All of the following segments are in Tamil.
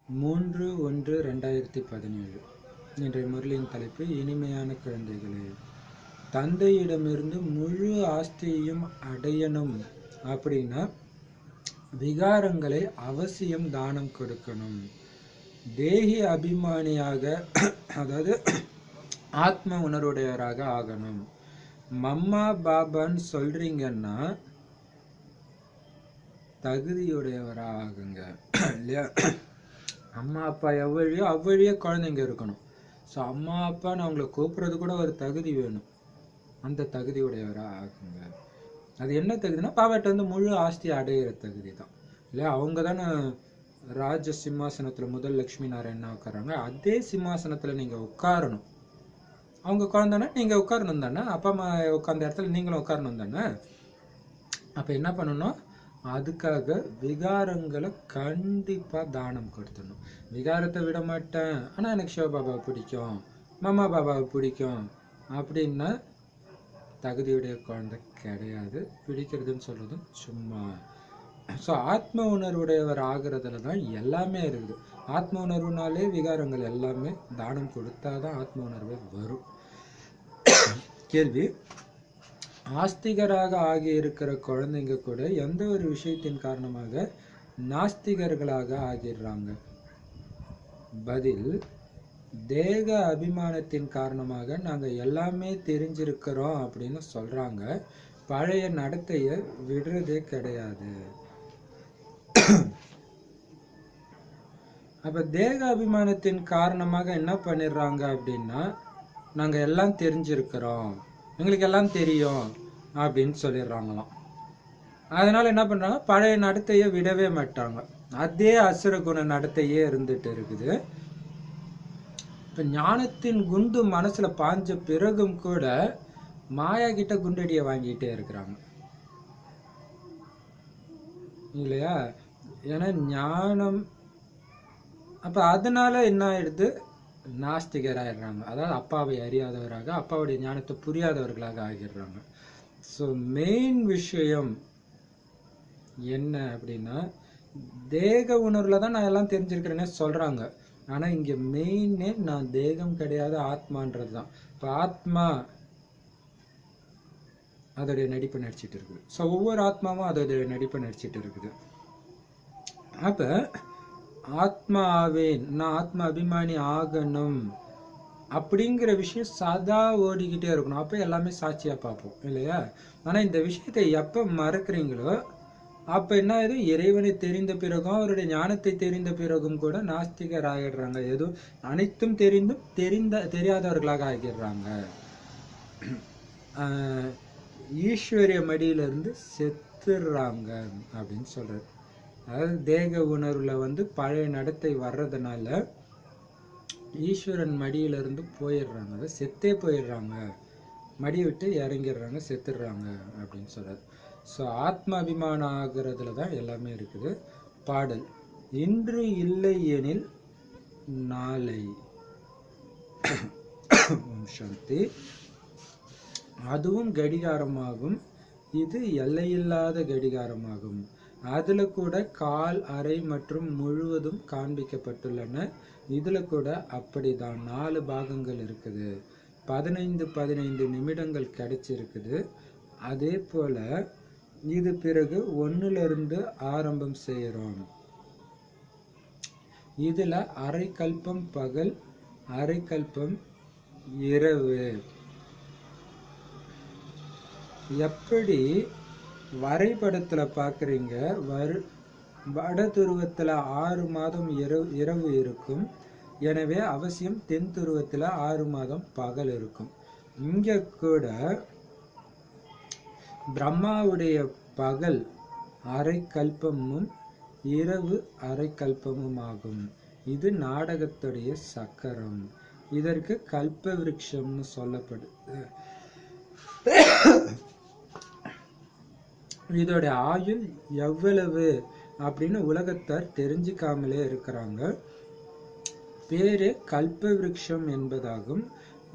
3/1/2017 இன்றைய முரளியின் தலைப்பு இனிமையான குழந்தைகளே, தந்தையிடமிருந்து முழு ஆஸ்தியையும் அடையணும் அப்படின்னா விகாரங்களை அவசியம் தானம் கொடுக்கணும். தேகி அபிமானியாக அதாவது ஆத்ம உணர்வுடையவராக ஆகணும். மம்மா பாபான்னு சொல்றீங்கன்னா தகுதியுடையவராக ஆகுங்க இல்லையா? அம்மா அப்பா எவ்வழியோ அவ்வழியே குழந்தைங்க இருக்கணும். ஸோ அம்மா அப்பான்னு அவங்கள கூப்பிட்றது கூட ஒரு தகுதி வேணும். அந்த தகுதியுடையவராக ஆகுங்க. அது என்ன தகுதினா பாபாட்ட வந்து முழு ஆஸ்தி அடையிற தகுதி தான் இல்லையா? அவங்க தானே ராஜ சிம்மாசனத்தில் முதல் லக்ஷ்மி நாராயணா உட்காராங்க. அதே சிம்மாசனத்தில் நீங்கள் உட்காரணும். அவங்க குழந்தைன்னா நீங்கள் உட்காரணும் தானே? அப்பா அம்மா உட்கார்ந்த இடத்துல நீங்களும் உட்காரணும் தானே? அப்போ என்ன பண்ணணும்? அதுக்காக விகாரங்களை கண்டிப்பாக தானம் கொடுத்துடணும். விகாரத்தை விட மாட்டேன், ஆனால் எனக்கு சிவபாபாவை பிடிக்கும், மம்மா பாபாவை பிடிக்கும் அப்படின்னா தகுதியுடைய குழந்தை கிடையாது. பிடிக்கிறதுன்னு சொல்கிறதும் சும்மா. ஸோ ஆத்ம உணர்வுடையவர் ஆகிறதுல தான் எல்லாமே இருக்குது. ஆத்ம உணர்வுனாலே விகாரங்கள் எல்லாமே தானம் கொடுத்தாதான் ஆத்ம உணர்வே வரும். கேள்வி: ஆஸ்திகராக ஆகி இருக்கிற குழந்தைங்க கூட எந்த ஒரு விஷயத்தின் காரணமாக நாஸ்திகர்களாக ஆகிடுறாங்க? பதில்: தேக அபிமானத்தின் காரணமாக நாங்கள் எல்லாமே தெரிஞ்சிருக்கிறோம் அப்படின்னு சொல்றாங்க. பழைய நடத்தையை விடுறதே கிடையாது. அப்ப தேக அபிமானத்தின் காரணமாக என்ன பண்ணிடுறாங்க அப்படின்னா, நாங்க எல்லாம் தெரிஞ்சிருக்கிறோம், எங்களுக்கு எல்லாம் தெரியும் அப்படின்னு சொல்லிடுறாங்களாம். அதனால என்ன பண்றாங்க? பழைய நடத்தையை விடவே மாட்டாங்க. அதே அசுர குண நடத்தையே இருந்துட்டு இருக்குது. இப்ப ஞானத்தின் குண்டு மனசுல பாஞ்ச பிறகும் கூட மாயா கிட்ட குண்டடியை வாங்கிட்டே இருக்கிறாங்க இல்லையா? ஏன்னா ஞானம். அப்ப அதனால என்ன ஆயிடுது? நாஸ்திகராயிடுறாங்க. அதாவது அப்பாவை அறியாதவராக, அப்பாவுடைய ஞானத்தை புரியாதவர்களாக ஆகிடுறாங்க. ஸோ மெயின் விஷயம் என்ன அப்படின்னா, தேக உணர்வுல தான் நான் எல்லாம் தெரிஞ்சிருக்கிறேன்னே சொல்றாங்க. ஆனா இங்க மெயினே நான் தேகம் கிடையாது, ஆத்மான்றது தான். இப்போ ஆத்மா அதோடைய நடிப்பை நடிச்சிட்டு இருக்குது. ஸோ ஒவ்வொரு ஆத்மாவும் அதோடைய நடிப்பை நடிச்சிட்டு இருக்குது. அப்ப ஆத்மா ஆவேன், நான் ஆத்மா அபிமானி ஆகணும் அப்படிங்கிற விஷயம் சதா ஓடிக்கிட்டே இருக்கணும். அப்போ எல்லாமே சாட்சியா பார்ப்போம் இல்லையா? ஆனா இந்த விஷயத்தை எப்ப மறக்கிறீங்களோ அப்ப என்ன ஆகுது? இறைவனை தெரிந்த பிறகும் அவருடைய ஞானத்தை தெரிந்த பிறகும் கூட நாஸ்திகர் ஆகிடுறாங்க. எதுவும் அனைத்தும் தெரிந்தும் தெரியாதவர்களாக ஆகிடுறாங்க. ஈஸ்வரிய மடியிலிருந்து செத்துடுறாங்க அப்படின்னு சொல்றாரு. அதாவது தேக உணர்வுல வந்து பழைய நடத்தை வர்றதுனால ஈஸ்வரன் மடியிலிருந்து போயிடுறாங்க, அதை செத்தே போயிடுறாங்க, மடியை விட்டு இறங்கிடுறாங்க, செத்துடுறாங்க அப்படின்னு சொல்றாரு. ஸோ ஆத்ம அபிமானம் ஆகிறதுல தான் எல்லாமே இருக்குது. பாடல்: இன்று இல்லை எனில் நாளை. சாந்தி. அதுவும் கடிகாரமாகும், இது எல்லையில்லாத கடிகாரமாகும். அதுல கூட கால், அரை மற்றும் முழுவதும் காண்பிக்கப்பட்டுள்ளன. இதுல கூட அப்படிதான் 4 பாகங்கள் இருக்குது. 15 நிமிடங்கள் கிடைச்சிருக்குது. அதே போல இது பிறகு 1லிருந்து ஆரம்பம் செய்யறோம். இதுல அரை கல்பம் பகல், அரை கல்பம் இரவு. எப்படி வரைபடத்துல பாக்குறீங்க, வட துருவத்துல 6 மாதம் இரவு இருக்கும். எனவே அவசியம் தென் துருவத்துல 6 மாதம் பகல் இருக்கும். இங்க கூட பிரம்மாவுடைய பகல் அரை கல்பமும் இரவு அரை கல்பமும் ஆகும். இது நாடகத்துடைய சக்கரம். இதற்கு கல்ப விருட்சம்னு சொல்லப்படுது. இதோட ஆயுள் எவ்வளவு அப்படின்னு உலகத்தார் தெரிஞ்சுக்காமலே இருக்கிறாங்க. பேரு கல்ப விருட்சம் என்பதாகும்.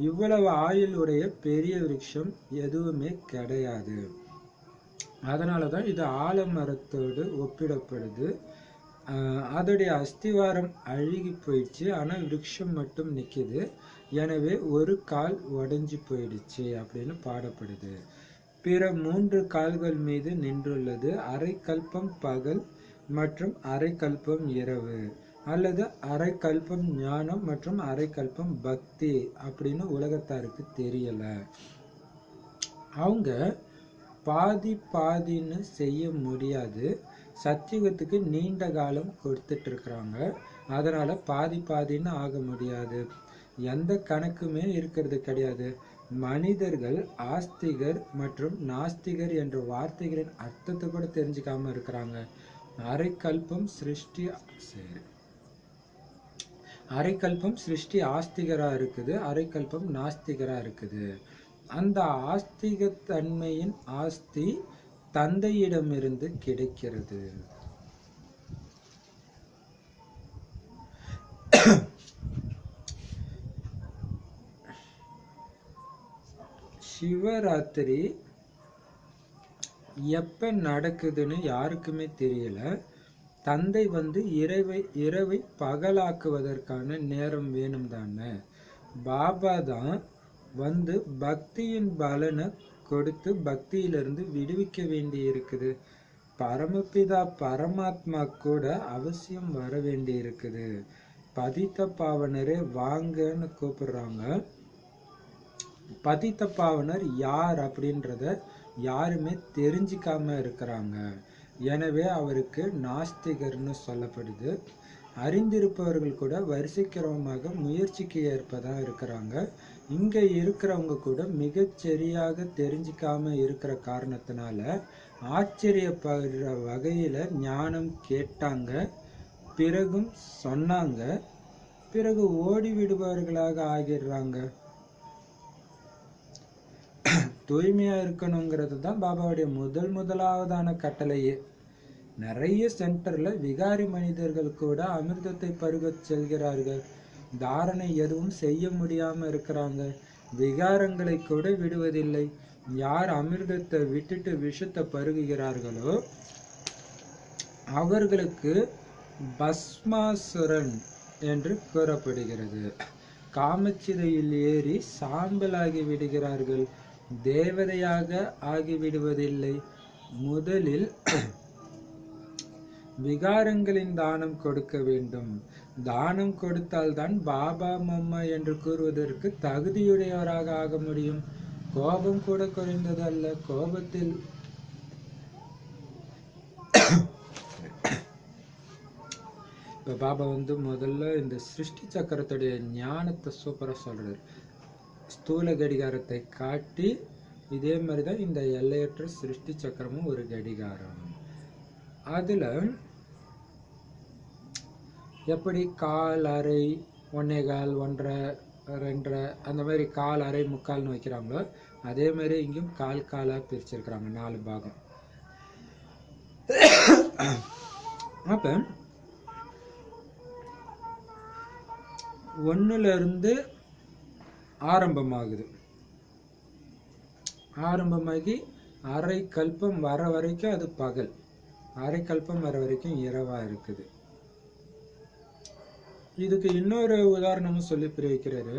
இவ்வளவு ஆயுள் உடைய பெரிய விருட்சம் எதுவுமே கிடையாது. அதனாலதான் இது ஆலமரத்தோடு ஒப்பிடப்படுது. அதோடைய அஸ்திவாரம் அழுகி போயிடுச்சு, ஆனால் விருட்சம் மட்டும் நிற்கிது. எனவே ஒரு கால் உடைஞ்சு போயிடுச்சு அப்படின்னு பாடப்படுது. பிற 3 கால்கள் மீது நின்றுள்ளது. அரை கல்பம் பகல் மற்றும் அரை கல்பம் இரவு, அல்லது அரை கல்பம் ஞானம் மற்றும் அரை கல்பம் பக்தி அப்படின்னு உலகத்தாருக்கு தெரியல. அவங்க பாதி பாதின்னு செய்ய முடியாது. சத்தியுகத்துக்கு நீண்ட காலம் கொடுத்துட்டு இருக்கிறாங்க. அதனால பாதி பாதின்னு ஆக முடியாது. எந்த கணக்குமே இருக்கிறது கிடையாது. மனிதர்கள் ஆஸ்திகர் மற்றும் நாஸ்திகர் என்ற வார்த்தைகளின் அர்த்தத்தை கூட தெரிஞ்சுக்காம இருக்கிறாங்க. அரைக்கல்பம் சிருஷ்டி ஆஸ்திகரா இருக்குது, அரைக்கல்பம் நாஸ்திகரா இருக்குது. அந்த ஆஸ்திக தன்மையின் ஆஸ்தி தந்தையிடமிருந்து கிடைக்கிறது. சிவராத்திரி எப்ப நடக்குதுன்னு யாருக்குமே தெரியல. தந்தை இரவை பகலாக்குவதற்கான நேரம் வேணும் தானே. பாபா தான் பக்தியின் பலனை கொடுத்து பக்தியிலிருந்து விடுவிக்க வேண்டி இருக்குது. பரமபிதா பரமாத்மா கூட அவசியம் வர வேண்டி இருக்குது. பதித்த பாவனரே வாங்கன்னு கூப்பிடுறாங்க. பதித்த பாவனர் யார் அப்படின்றத யாருமே தெரிஞ்சிக்காம இருக்கிறாங்க. எனவே அவருக்கு நாஸ்திகர்னு சொல்லப்படுது. அறிந்திருப்பவர்கள் கூட வரிசைக்கிரமமாக முயற்சிக்கு ஏற்பதா இருக்கிறாங்க. இங்க இருக்கிறவங்க கூட மிகச்சரியாக தெரிஞ்சிக்காம இருக்கிற காரணத்தினால ஆச்சரியப்படுற வகையில ஞானம் கேட்டாங்க, பிறகும் சொன்னாங்க, பிறகு ஓடி விடுபவர்களாக ஆகிடுறாங்க. தூய்மையா இருக்கணுங்கிறது தான் பாபாவுடைய முதலாவதான கட்டளையே. நிறைய சென்டர்ல விகாரி மனிதர்கள் கூட அமிர்தத்தை பருகச் செல்கிறார்கள். தாரணை எதுவும் செய்ய முடியாம இருக்கிறாங்க. விகாரங்களை கூட விடுவதில்லை. யார் அமிர்தத்தை விட்டுட்டு விஷத்தை பருகுகிறார்களோ அவர்களுக்கு பஸ்மாசுரன் என்று கூறப்படுகிறது. காமச்சிதையில் ஏறி சாம்பலாகி விடுகிறார்கள். தேவதையாக ஆகிவிடுவதில்லை. முதலில் விகாரங்களின் தானம் கொடுக்க வேண்டும். தானம் கொடுத்தால்தான் பாபா மம்மா என்று கூறுவதற்கு தகுதியுடையவராக ஆக முடியும். கோபம் கூட குறைந்தது அல்ல. கோபத்தில் இப்ப பாபா முதல்ல இந்த சிருஷ்டி சக்கரத்துடைய ஞானத்தை சூப்பரா சொல்றாரு. ஸ்தூல கடிகாரத்தை காட்டி இதே மாதிரிதான் இந்த எல்லையற்ற சிருஷ்டி சக்கரமும் ஒரு கடிகாரம். அதுல எப்படி கால், அரை, 1.25, 1.5, 2.5 அந்த மாதிரி கால், அரை, முக்கால்னு வைக்கிறாங்களோ அதே மாதிரி இங்கேயும் காலா பிரிச்சிருக்கிறாங்க 4 பாகம். அப்ப 1ல இருந்து ஆரம்பமாகி அரை கல்பம் வர வரைக்கும் அது பகல், அரை கல்பம் வர வரைக்கும் இரவா இருக்குது. இதுக்கு இன்னொரு உதாரணமும் சொல்லி பிரிவிக்கிறாரு.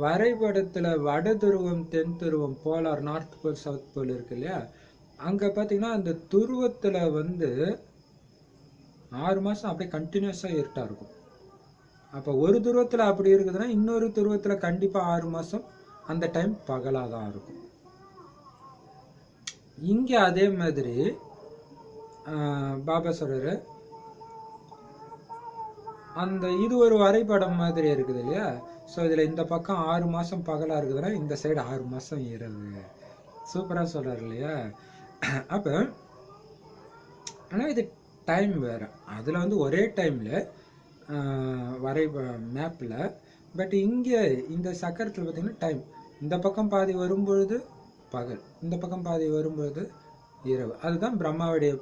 வரைபடத்துல வட துருவம், தென் துருவம், polar, north pole, south pole இருக்கு இல்லையா, அங்க பாத்தீங்கன்னா அந்த துருவத்துல 6 மாசம் அப்படியே கண்டினியூஸா இருட்டா இருக்கும். அப்ப ஒரு துருவத்துல அப்படி இருக்குதுன்னா இன்னொரு துருவத்துல கண்டிப்பா 6 மாசம் அந்த டைம் பகலாதான் இருக்கும். இங்க அதே மாதிரி பாபா சொல்றாரு, இது ஒரு வரைபடம் மாதிரி இருக்குது இல்லையா. ஸோ இதுல இந்த பக்கம் 6 மாசம் பகலா இருக்குதுன்னா இந்த சைடு 6 மாசம் இரவு. சூப்பரா சொல்றாரு இல்லையா. அப்ப ஆனா இது டைம் வேற. அதுல ஒரே டைம்ல மேப்ல. பட் இங்க இந்த சக்கரத்துல பாத்தீங்கன்னா டைம் இந்த பக்கம் பாதி வரும்பொழுது பகல், இந்த பக்கம் பாதி வரும்பொழுது இரவு. அதுதான் பிரம்மாவுடைய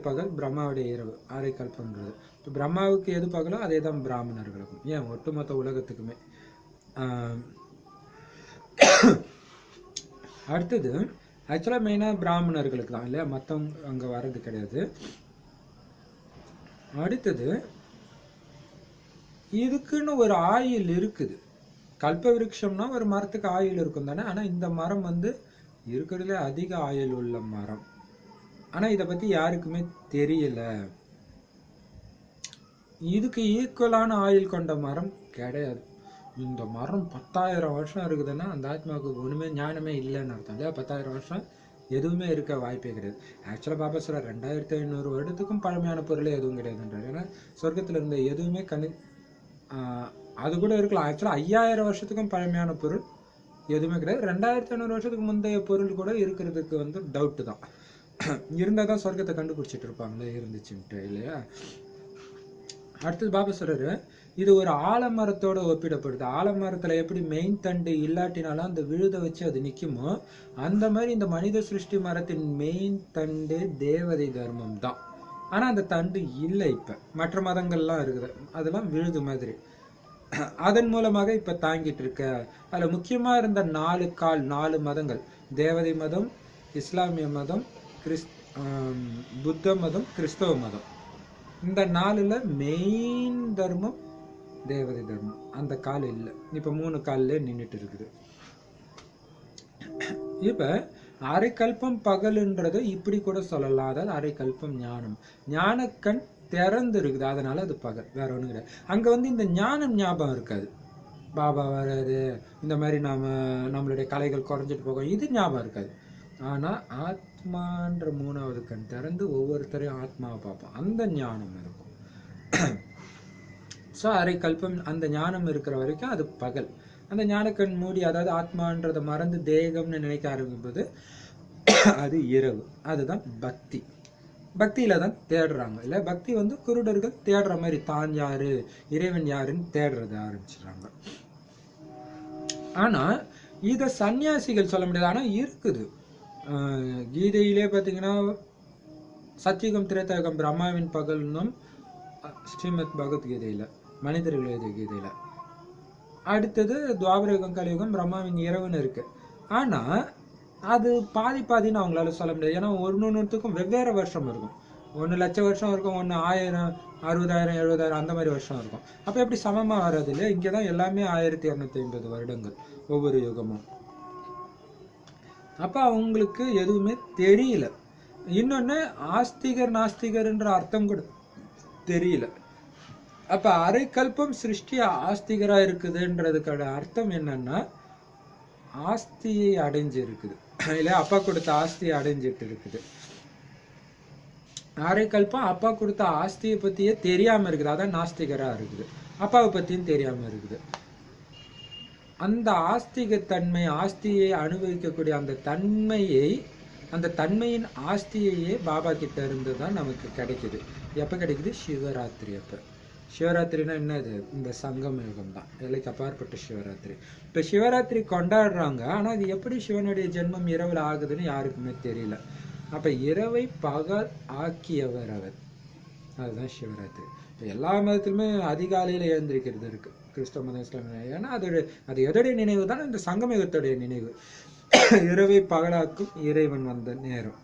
பகல், பிரம்மாவுடைய இரவு, அரை கல்பம்ன்றது. இப்போ பிரம்மாவுக்கு எது பகலோ அதே தான் பிராமணர்களுக்கும், ஏன் ஒட்டுமொத்த உலகத்துக்குமே. அடுத்தது ஆக்சுவலா மெயினா பிராமணர்களுக்கு தான் இல்லையா, மற்றவங்க அங்க வர்றது கிடையாது. அடுத்தது இதுக்குன்னு ஒரு ஆயுள் இருக்குது. கல்ப விருட்சம்னா ஒரு மரத்துக்கு ஆயுள் இருக்கும் தானே. ஆனா இந்த மரம் வந்து இருக்கிறதுல அதிக ஆயுள் உள்ள மரம். ஆனா இதை பத்தி யாருக்குமே தெரியல. இதுக்கு ஈக்குவலான ஆயுள் கொண்ட மரம் கிடையாது. இந்த மரம் 10,000 வருஷம் இருக்குதுன்னா அந்த ஆத்மாவுக்கு ஒண்ணுமே ஞானமே இல்லைன்னு அர்த்தம் இல்லையா? 10,000 வருஷம் எதுவுமே இருக்க வாய்ப்பே கிடையாது. ஆக்சுவலா பாபா சொல்ற 2500 வருடத்துக்கும் பழமையான பொருளே எதுவும் கிடையாதுன்றாரு. ஏன்னா சொர்க்கத்துல இருந்த எதுவுமே அது கூட இருக்கலாம். ஆக்சுவலா 5000 வருஷத்துக்கும் பழமையான பொருள் எதுவுமே கிடையாது. 2500 வருஷத்துக்கு முந்தைய பொருள் கூட இருக்கிறதுக்கு வந்து டவுட் தான். இருந்தாதான் சொர்க்கத்தை கண்டுபிடிச்சிட்டு இருப்பாங்களே இருந்துச்சுன்ட்டு இல்லையா? அடுத்தது பாபா சொல்றாரு, இது ஒரு ஆலமரத்தோட ஒப்பிடப்படுது. ஆலமரத்துல எப்படி மெயின் தண்டு இல்லாட்டினாலும் அந்த விழுதை வச்சு அது நிக்குமோ, அந்த மாதிரி இந்த மனித சிருஷ்டி மரத்தின் மெயின் தண்டு தேவதை தர்மம் தான். ஆனா அந்த தண்டு இல்லை. இப்ப மற்ற மதங்கள்லாம் இருக்குது, அதெல்லாம் விழுது மாதிரி. அதன் மூலமாக இப்ப தாங்கிட்டு இருக்க. அதுல முக்கியமா இருந்த 4 மதங்கள், தேவதை மதம், இஸ்லாமிய மதம், புத்த மதம், கிறிஸ்தவ மதம், இந்த 4ல மெயின் தர்மம் தேவதை தர்மம். அந்த கால் இல்லை. இப்ப 3 கால்ல நின்றுட்டு இருக்குது. இப்ப அரை கல்பம் பகல்ன்றது இப்படி கூட சொல்லலாம். அதாவது அரை கல்பம் ஞானம், ஞானக்கண் திறந்து இருக்குது, அதனால அது பகல், வேற ஒண்ணும் கிடையாது. அங்க வந்து இந்த ஞானம் ஞாபகம் இருக்காது. பாபா வராது, இந்த மாதிரி நம்மளுடைய கலைகள் குறைஞ்சிட்டு போகும், இது ஞாபகம் இருக்காது. ஆனா ஆத்மான்ற 3வது கண் திறந்து ஒவ்வொருத்தரையும் ஆத்மாவை பார்ப்போம், அந்த ஞானம் இருக்கும். ஸோ அரை கல்பம் அந்த ஞானம் இருக்கிற வரைக்கும் அது பகல். அந்த ஞானக்கண் மூடி, அதாவது ஆத்மான்றதை மறந்து தேகம்னு நினைக்க ஆரம்பிக்கும்போது அது இரவு. அதுதான் பக்தி. பக்தியில தான் தேடுறாங்க இல்ல. பக்தி வந்து குருடர்கள் தேடுற மாதிரி தான் யாரு, இறைவன் யாருன்னு தேடுறது ஆரம்பிச்சிடுறாங்க. ஆனா இத சன்னியாசிகள் சொல்ல முடியாது. ஆனா இருக்குது. கீதையிலே பாத்தீங்கன்னா சத்தியுகம் திரேதாயுகம் பிரம்மாவின் பகல்னும் ஸ்ரீமத் பகவத்கீதையில, மனிதர்கள் எழுதிய கீதையில. அடுத்தது துவாபரயுகம் கலியுகம் பிரம்மாவின் இரவுன்னு இருக்கு. ஆனா அது பாதி பாதின்னு அவங்களால சொல்ல முடியாது. ஏன்னா ஒன்னொன்னுத்துக்கும் வெவ்வேறு வருஷம் இருக்கும். 1 லட்சம் வருஷம் இருக்கும், 1 1000, 60,000, 70,000 அந்த மாதிரி வருஷம் இருக்கும். அப்ப எப்படி சமமா வராது இல்லையா? இங்கதான் எல்லாமே 1250 வருடங்கள் ஒவ்வொரு யுகமும். அப்ப அவங்களுக்கு எதுவுமே தெரியல. இன்னொன்னு ஆஸ்திகர் நாஸ்திகர்ன்ற அர்த்தம் கூட தெரியல. அப்ப அரை கல்பம் சிருஷ்டி ஆஸ்திகரா இருக்குதுன்றதுக்கான அர்த்தம் என்னன்னா ஆஸ்தியை அடைஞ்சு இருக்குது இல்ல, அப்பா கொடுத்த ஆஸ்தியை அடைஞ்சிட்டு இருக்குது. அரை கல்பம் அப்பா கொடுத்த ஆஸ்தியை பத்தியே தெரியாம இருக்குது, அதான் நாஸ்திகரா இருக்குது. அப்பாவை பத்தியும் தெரியாம இருக்குது. அந்த ஆஸ்திக தன்மை, ஆஸ்தியை அனுபவிக்கக்கூடிய அந்த தன்மையை, அந்த தன்மையின் ஆஸ்தியையே பாபா கிட்ட இருந்து தான் நமக்கு கிடைக்குது. எப்ப கிடைக்குது? சிவராத்திரி அப்ப. சிவராத்திரினா என்னது? இந்த சங்கம் யுகம் தான், எல்லைக்கு அப்பாற்பட்ட சிவராத்திரி. இப்ப சிவராத்திரி கொண்டாடுறாங்க, ஆனா அது எப்படி சிவனுடைய ஜென்மம் இரவுல ஆகுதுன்னு யாருக்குமே தெரியல. அப்ப இரவை பகல் ஆக்கியவர் அவர், அதுதான் சிவராத்திரி. இப்போ எல்லா மதத்திலுமே அதிகாலையில எழுந்திருக்கிறது இருக்கு, கிறிஸ்தவ மதம், இஸ்லாமிய. ஏன்னா அது எதோடைய நினைவு தான்? இந்த சங்கமயுகத்துடைய நினைவு. இரவை பகலாக்கும் இறைவன் வந்த நேரம்.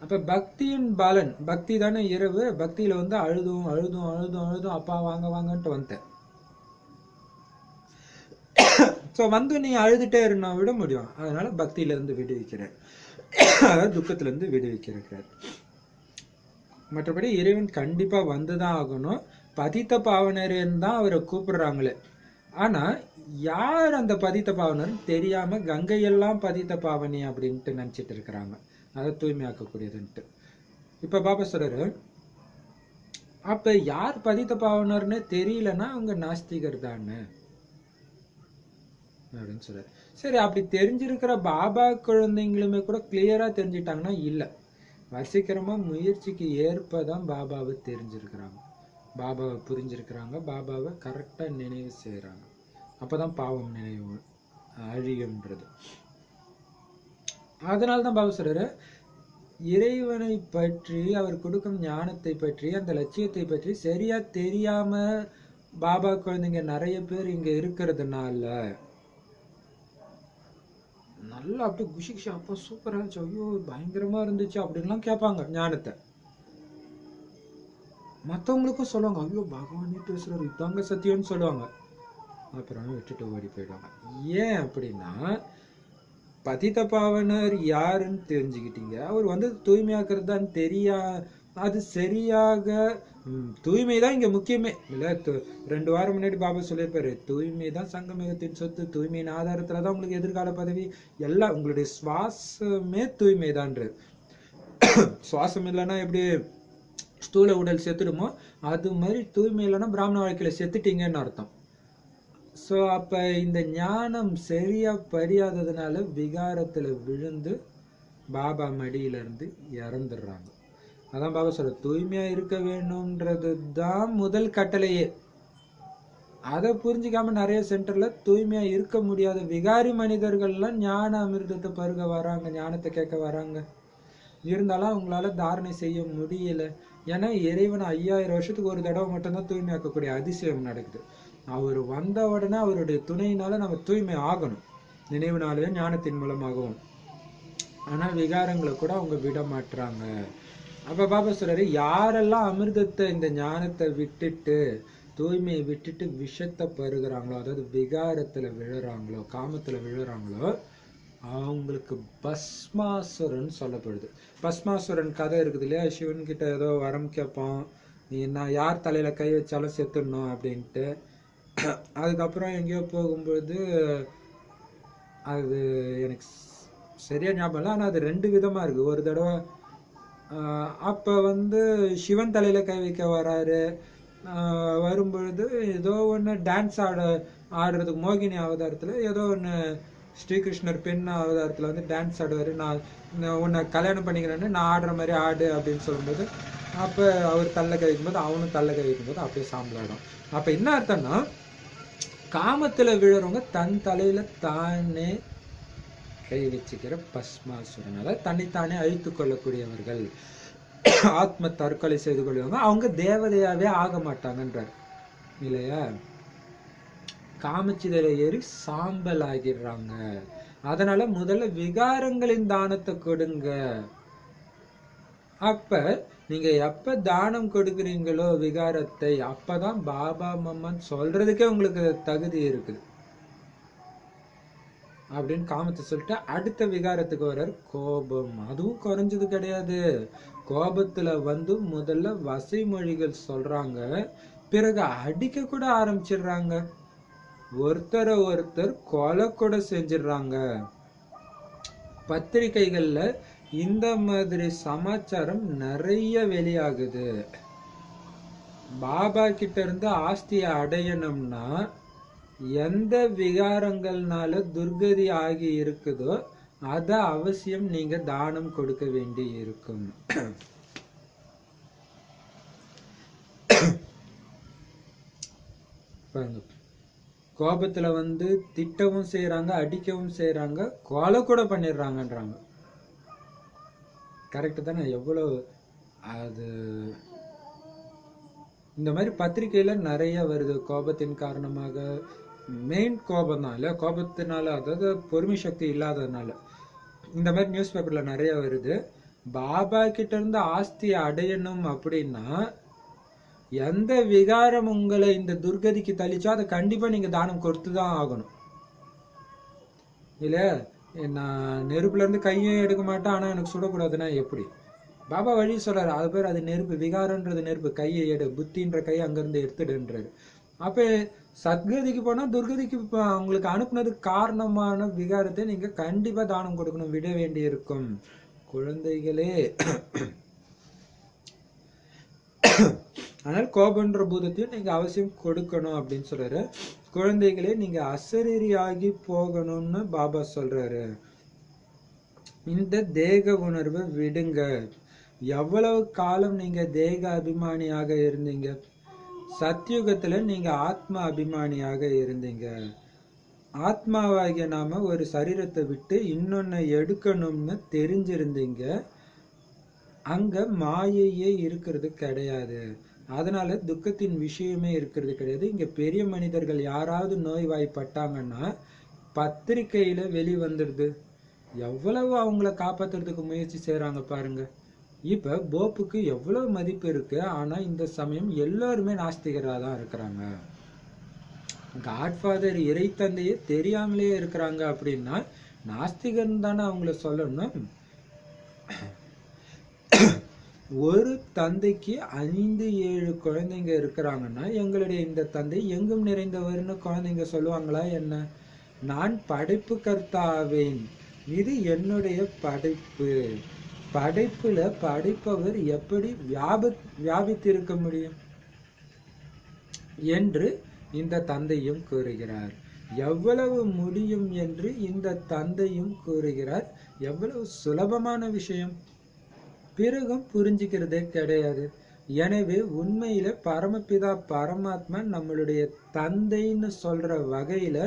அப்ப பக்தியின் பலன், பக்தி தானே இரவு. பக்தியில வந்து அழுதும் அழுதும் அழுதும் அழுதும் அப்பா வாங்க வாங்கன்ட்டு வந்தேன். ஸோ வந்து நீ அழுதுட்டே இருந்தா விட முடியும். அதனால பக்தியில இருந்து விடுவிக்கிறேன், அதாவது துக்கத்துல இருந்து விடுவிக்கிறார். மற்றபடி இறைவன் கண்டிப்பா வந்துதான் ஆகணும். பதித்த பாவனர்ன்னு தான் அவரை கூப்பிடுறாங்களே. ஆனா யார் அந்த பதித்த பாவனர் தெரியாம கங்கையெல்லாம் பதித்த பாவனி அப்படின்ட்டு நினைச்சிட்டு இருக்கிறாங்க, அதை தூய்மையாக்கக்கூடியதுன்ட்டு. இப்ப பாபா சொல்றாரு, அப்ப யார் பதித்த பாவனர்னு தெரியலன்னா அவங்க நாஸ்திகர் தானே அப்படின்னு சொல்றாரு. சரி, அப்படி தெரிஞ்சிருக்கிற பாபா குழந்தைங்களுமே கூட கிளியரா தெரிஞ்சிட்டாங்கன்னா இல்ல, வசீக்கிரமா முயற்சிக்கு ஏற்பதான் பாபாவை தெரிஞ்சிருக்கிறாங்க, பாபாவை புரிஞ்சிருக்கிறாங்க, பாபாவை கரெக்டா நினைவு செய்யறாங்க. அப்பதான் பாவம் நினைவு அழியும்ன்றது. அதனால்தான் பாபா சொல்றாரு, இறைவனை பற்றி, அவர் கொடுக்கும் ஞானத்தை பற்றி, அந்த லட்சியத்தை பற்றி சரியா தெரியாம பாபா குழந்தைங்க நிறைய பேர் இங்க இருக்கிறதுனால நல்லா அப்படியே குஷி குஷி, அப்பா சூப்பரா இருந்துச்சு, ஐயோ பயங்கரமா இருந்துச்சு அப்படின்லாம் கேட்பாங்க ஞானத்தை. மற்றவங்களுக்கும் சொல்லுவாங்க, ஐயோ பகவானே பேசுறாரு, இதாங்க சத்தியம்னு சொல்லுவாங்க. அப்புறம் விட்டுட்டு ஓடி போயிடுவாங்க. ஏன் அப்படின்னா, பதித பாவனர் யாருன்னு தெரிஞ்சுக்கிட்டீங்க, அவர் வந்து தூய்மையாக்குறது தான் அது சரியாக தூய்மை தான் இங்க முக்கியமே இல்ல. 2 வாரம் முன்னாடி பாபா சொல்லியிருப்பாரு, தூய்மை தான் சங்கமேகத்தின் சொத்து, தூய்மையின் ஆதாரத்துலதான் உங்களுக்கு எதிர்கால பதவி எல்லாம், உங்களுடைய சுவாசமே தூய்மை தான்றது. சுவாசம் இல்லைன்னா எப்படி ஸ்தூல உடல் செத்துடுமோ, அது மாதிரி தூய்மை இல்லைன்னா பிராமண வாழ்க்கையில செத்துட்டீங்கன்னு அர்த்தம். ஸோ அப்ப இந்த ஞானம் சரியா பரியாததுனால விகாரத்துல விழுந்து பாபா மடியில இருந்து இறந்துடுறாங்க. அதான் பாபா சொல்ற, தூய்மையா இருக்க வேணும்ன்றது தான் முதல் கட்டளையே. அதை புரிஞ்சுக்காம நிறைய சென்டர்ல தூய்மையா இருக்க முடியாத விகாரி மனிதர்கள்லாம் ஞான அமிர்தத்தை பருக வராங்க, ஞானத்தை கேட்க வராங்க. இருந்தாலும் அவங்களால தாரணை செய்ய முடியல. ஏன்னா இறைவன் 5000 வருஷத்துக்கு ஒரு தடவை மட்டும்தான் தூய்மையாக்கக்கூடிய அதிசயம் நடக்குது. அவர் வந்த உடனே அவருடைய துணையினால நம்ம தூய்மை ஆகணும், நினைவுனாலேயும் ஞானத்தின் மூலமாகவும். ஆனா விகாரங்களை கூட அவங்க விட மாட்டுறாங்க. அப்ப பாபா சொல்றாரு, யாரெல்லாம் அமிர்தத்தை இந்த ஞானத்தை விட்டுட்டு தூய்மையை விட்டுட்டு விஷத்தை பருகுறாங்களோ, அதாவது விகாரத்துல விழுறாங்களோ, காமத்துல விழுறாங்களோ, அவங்களுக்கு பஸ்மாசுரன் சொல்லப்படுது. பஸ்மாசுரன் கதை இருக்குது இல்லையா, சிவன் கிட்ட ஏதோ வரம் கேட்பான், நீ நான் யார் தலையில கை வச்சாலும் செத்துடணும் அப்படின்ட்டு. அதுக்கப்புறம் எங்கேயோ போகும்போது, அது எனக்கு சரியா ஞாபகம் இல்லை, ஆனா அது 2 விதமா இருக்கு. ஒரு தடவை அப்ப வந்து சிவன் தலையில கை வைக்க வராரு. வரும்பொழுது ஏதோ ஒன்று டான்ஸ் ஆடுறதுக்கு மோகினி அவதாரத்துல ஏதோ ஒன்று ஸ்ரீகிருஷ்ணர் பெண் அவதாரத்துல வந்து டான்ஸ் ஆடுவாரு. நான் உன்னை கல்யாணம் பண்ணிக்கிறேன்னு, நான் ஆடுற மாதிரி ஆடு அப்படின்னு சொல்லும்போது, அப்ப அவர் தள்ள கை வைக்கும்போது அவனும் தள்ள கை வைக்கும்போது அப்படியே சாம்பலாடும். அப்ப என்ன அர்த்தம்னா, காமத்துல விழுறவங்க தன் தலையில தானே கை வச்சுக்கிற பஸ்மாசுரன், அதாவது தன்னைத்தானே அழித்து கொள்ளக்கூடியவர்கள், ஆத்ம தற்கொலை செய்து கொள்வாங்க. அவங்க தேவதையாவே ஆக மாட்டாங்கன்றார் இல்லையா. காமச்சிதையில ஏறி சாம்பல் ஆகிடுறாங்க. அதனால முதல்ல விகாரங்களின் தானத்தை கொடுங்க. அப்ப நீங்க எப்ப தானம் கொடுக்குறீங்களோ விகாரத்தை, அப்பதான் பாபா மம்மான்னு சொல்றதுக்கே உங்களுக்கு தகுதி இருக்குது அப்படின்னு காமத்தை சொல்லிட்டு அடுத்த விகாரத்துக்கு வர்றார் கோபம். அதுவும் குறைஞ்சது கிடையாது. கோபத்துல வந்து முதல்ல வசை மொழிகள் சொல்றாங்க, பிறகு அடிக்க கூட ஆரம்பிச்சிடுறாங்க, ஒருத்தரை ஒருத்தர் கொலை கூட செஞ்சிடுறாங்க. பத்திரிகைகள்ல இந்த மாதிரி சமாச்சாரம் நிறைய வெளியாகுது. பாபா கிட்ட இருந்து ஆஸ்தியை அடையணும்னா எந்த விகாரங்கள்னால துர்கதி ஆகி இருக்குதோ அத அவசியம் நீங்க தானம் கொடுக்க வேண்டி இருக்கும். கோபத்துல வந்து திட்டவும் செய்யறாங்க, அடிக்கவும் செய்யறாங்க, கொலை கூட பண்ணிடுறாங்கன்றாங்க. கரெக்ட் தானே? எவ்வளவு அது இந்த மாதிரி பத்திரிகையில நிறைய வருது. கோபத்தின் காரணமாக, மெயின் கோபம் தான் இல்ல, கோபத்தினால, அதாவது பொறுமை சக்தி இல்லாததுனால இந்த மாதிரி நியூஸ் பேப்பர்ல நிறைய வருது. பாபா கிட்ட இருந்து ஆஸ்தியை அடையணும் அப்படின்னா எந்த விகாரம் உங்களை இந்த துர்கதிக்கு தள்ளிச்சோ அதை கண்டிப்பா நீங்க தானம் கொடுத்துதான் ஆகணும் இல்ல. நான் நெருப்புல இருந்து கையும் எடுக்க மாட்டேன், ஆனா எனக்கு சுடக்கூடாதுன்னா எப்படி? பாபா வழி சொல்றாரு, அது பேர் அது நெருப்பு. விகாரன்றது நெருப்பு, கையை எடு, புத்தின்ற கையை அங்கிருந்து எடுத்துடுன்றாரு. அப்ப சத்கதிக்கு போனா துர்கதிக்கு அவங்களுக்கு அனுப்புனதுக்கு காரணமான விகாரத்தை நீங்க கண்டிப்பா தானம் கொடுக்கணும், விட வேண்டி இருக்கும். குழந்தைகளே, ஆனால் கோபன்ற பூதத்தையும் நீங்க அவசியம் கொடுக்கணும் அப்படின்னு சொல்றாரு. குழந்தைகளே, நீங்க அசரீரியாகி போகணும்னு பாபா சொல்றாரு. இந்த தேக உணர்வை விடுங்க. எவ்வளவு காலம் நீங்க தேக அபிமானியாக இருந்தீங்க? சத்யுகத்துல நீங்க ஆத்மா அபிமானியாக இருந்தீங்க. ஆத்மாவாகிய நாம ஒரு சரீரத்தை விட்டு இன்னொன்னு எடுக்கணும்னு தெரிஞ்சிருந்தீங்க. அங்க மாயையே இருக்கிறது கிடையாது, அதனால துக்கத்தின் விஷயமே இருக்கிறது கிடையாது. இங்க பெரிய மனிதர்கள் யாராவது நோய்வாய்ப்பட்டாங்கன்னா பத்திரிகையில வெளிவந்துடுது. எவ்வளவு அவங்கள காப்பாத்துறதுக்கு முயற்சி செய்யறாங்க பாருங்க. இப்ப போப்புக்கு எவ்வளவு மதிப்பு இருக்கு, ஆனா இந்த சமயம் எல்லாருமே நாஸ்திகரா தான் இருக்கிறாங்க. காட்ஃபாதர் இறை தந்தையே தெரியாமலே இருக்கிறாங்க அப்படின்னா நாஸ்திகன் தானே அவங்கள சொல்லணும். ஒரு தந்தைக்கு 5-7 குழந்தைங்க இருக்கிறாங்கன்னா எங்களுடைய இந்த தந்தை எங்கும் நிறைந்தவர்னு குழந்தைங்க சொல்லுவாங்களா என்ன? நான் படைப்பு கர்த்தாவேன், இது என்னுடைய படைப்பு, படைப்புல படைப்பவர் எப்படி வியாபித்திருக்க முடியும் என்று இந்த தந்தையும் கூறுகிறார். எவ்வளவு முடியும் என்று இந்த தந்தையும் கூறுகிறார். எவ்வளவு சுலபமான விஷயம், பிறகும் புரிஞ்சுக்கிறதே கிடையாது. எனவே உண்மையில பரமபிதா பரமாத்மா நம்மளுடைய தந்தைன்னு சொல்ற வகையில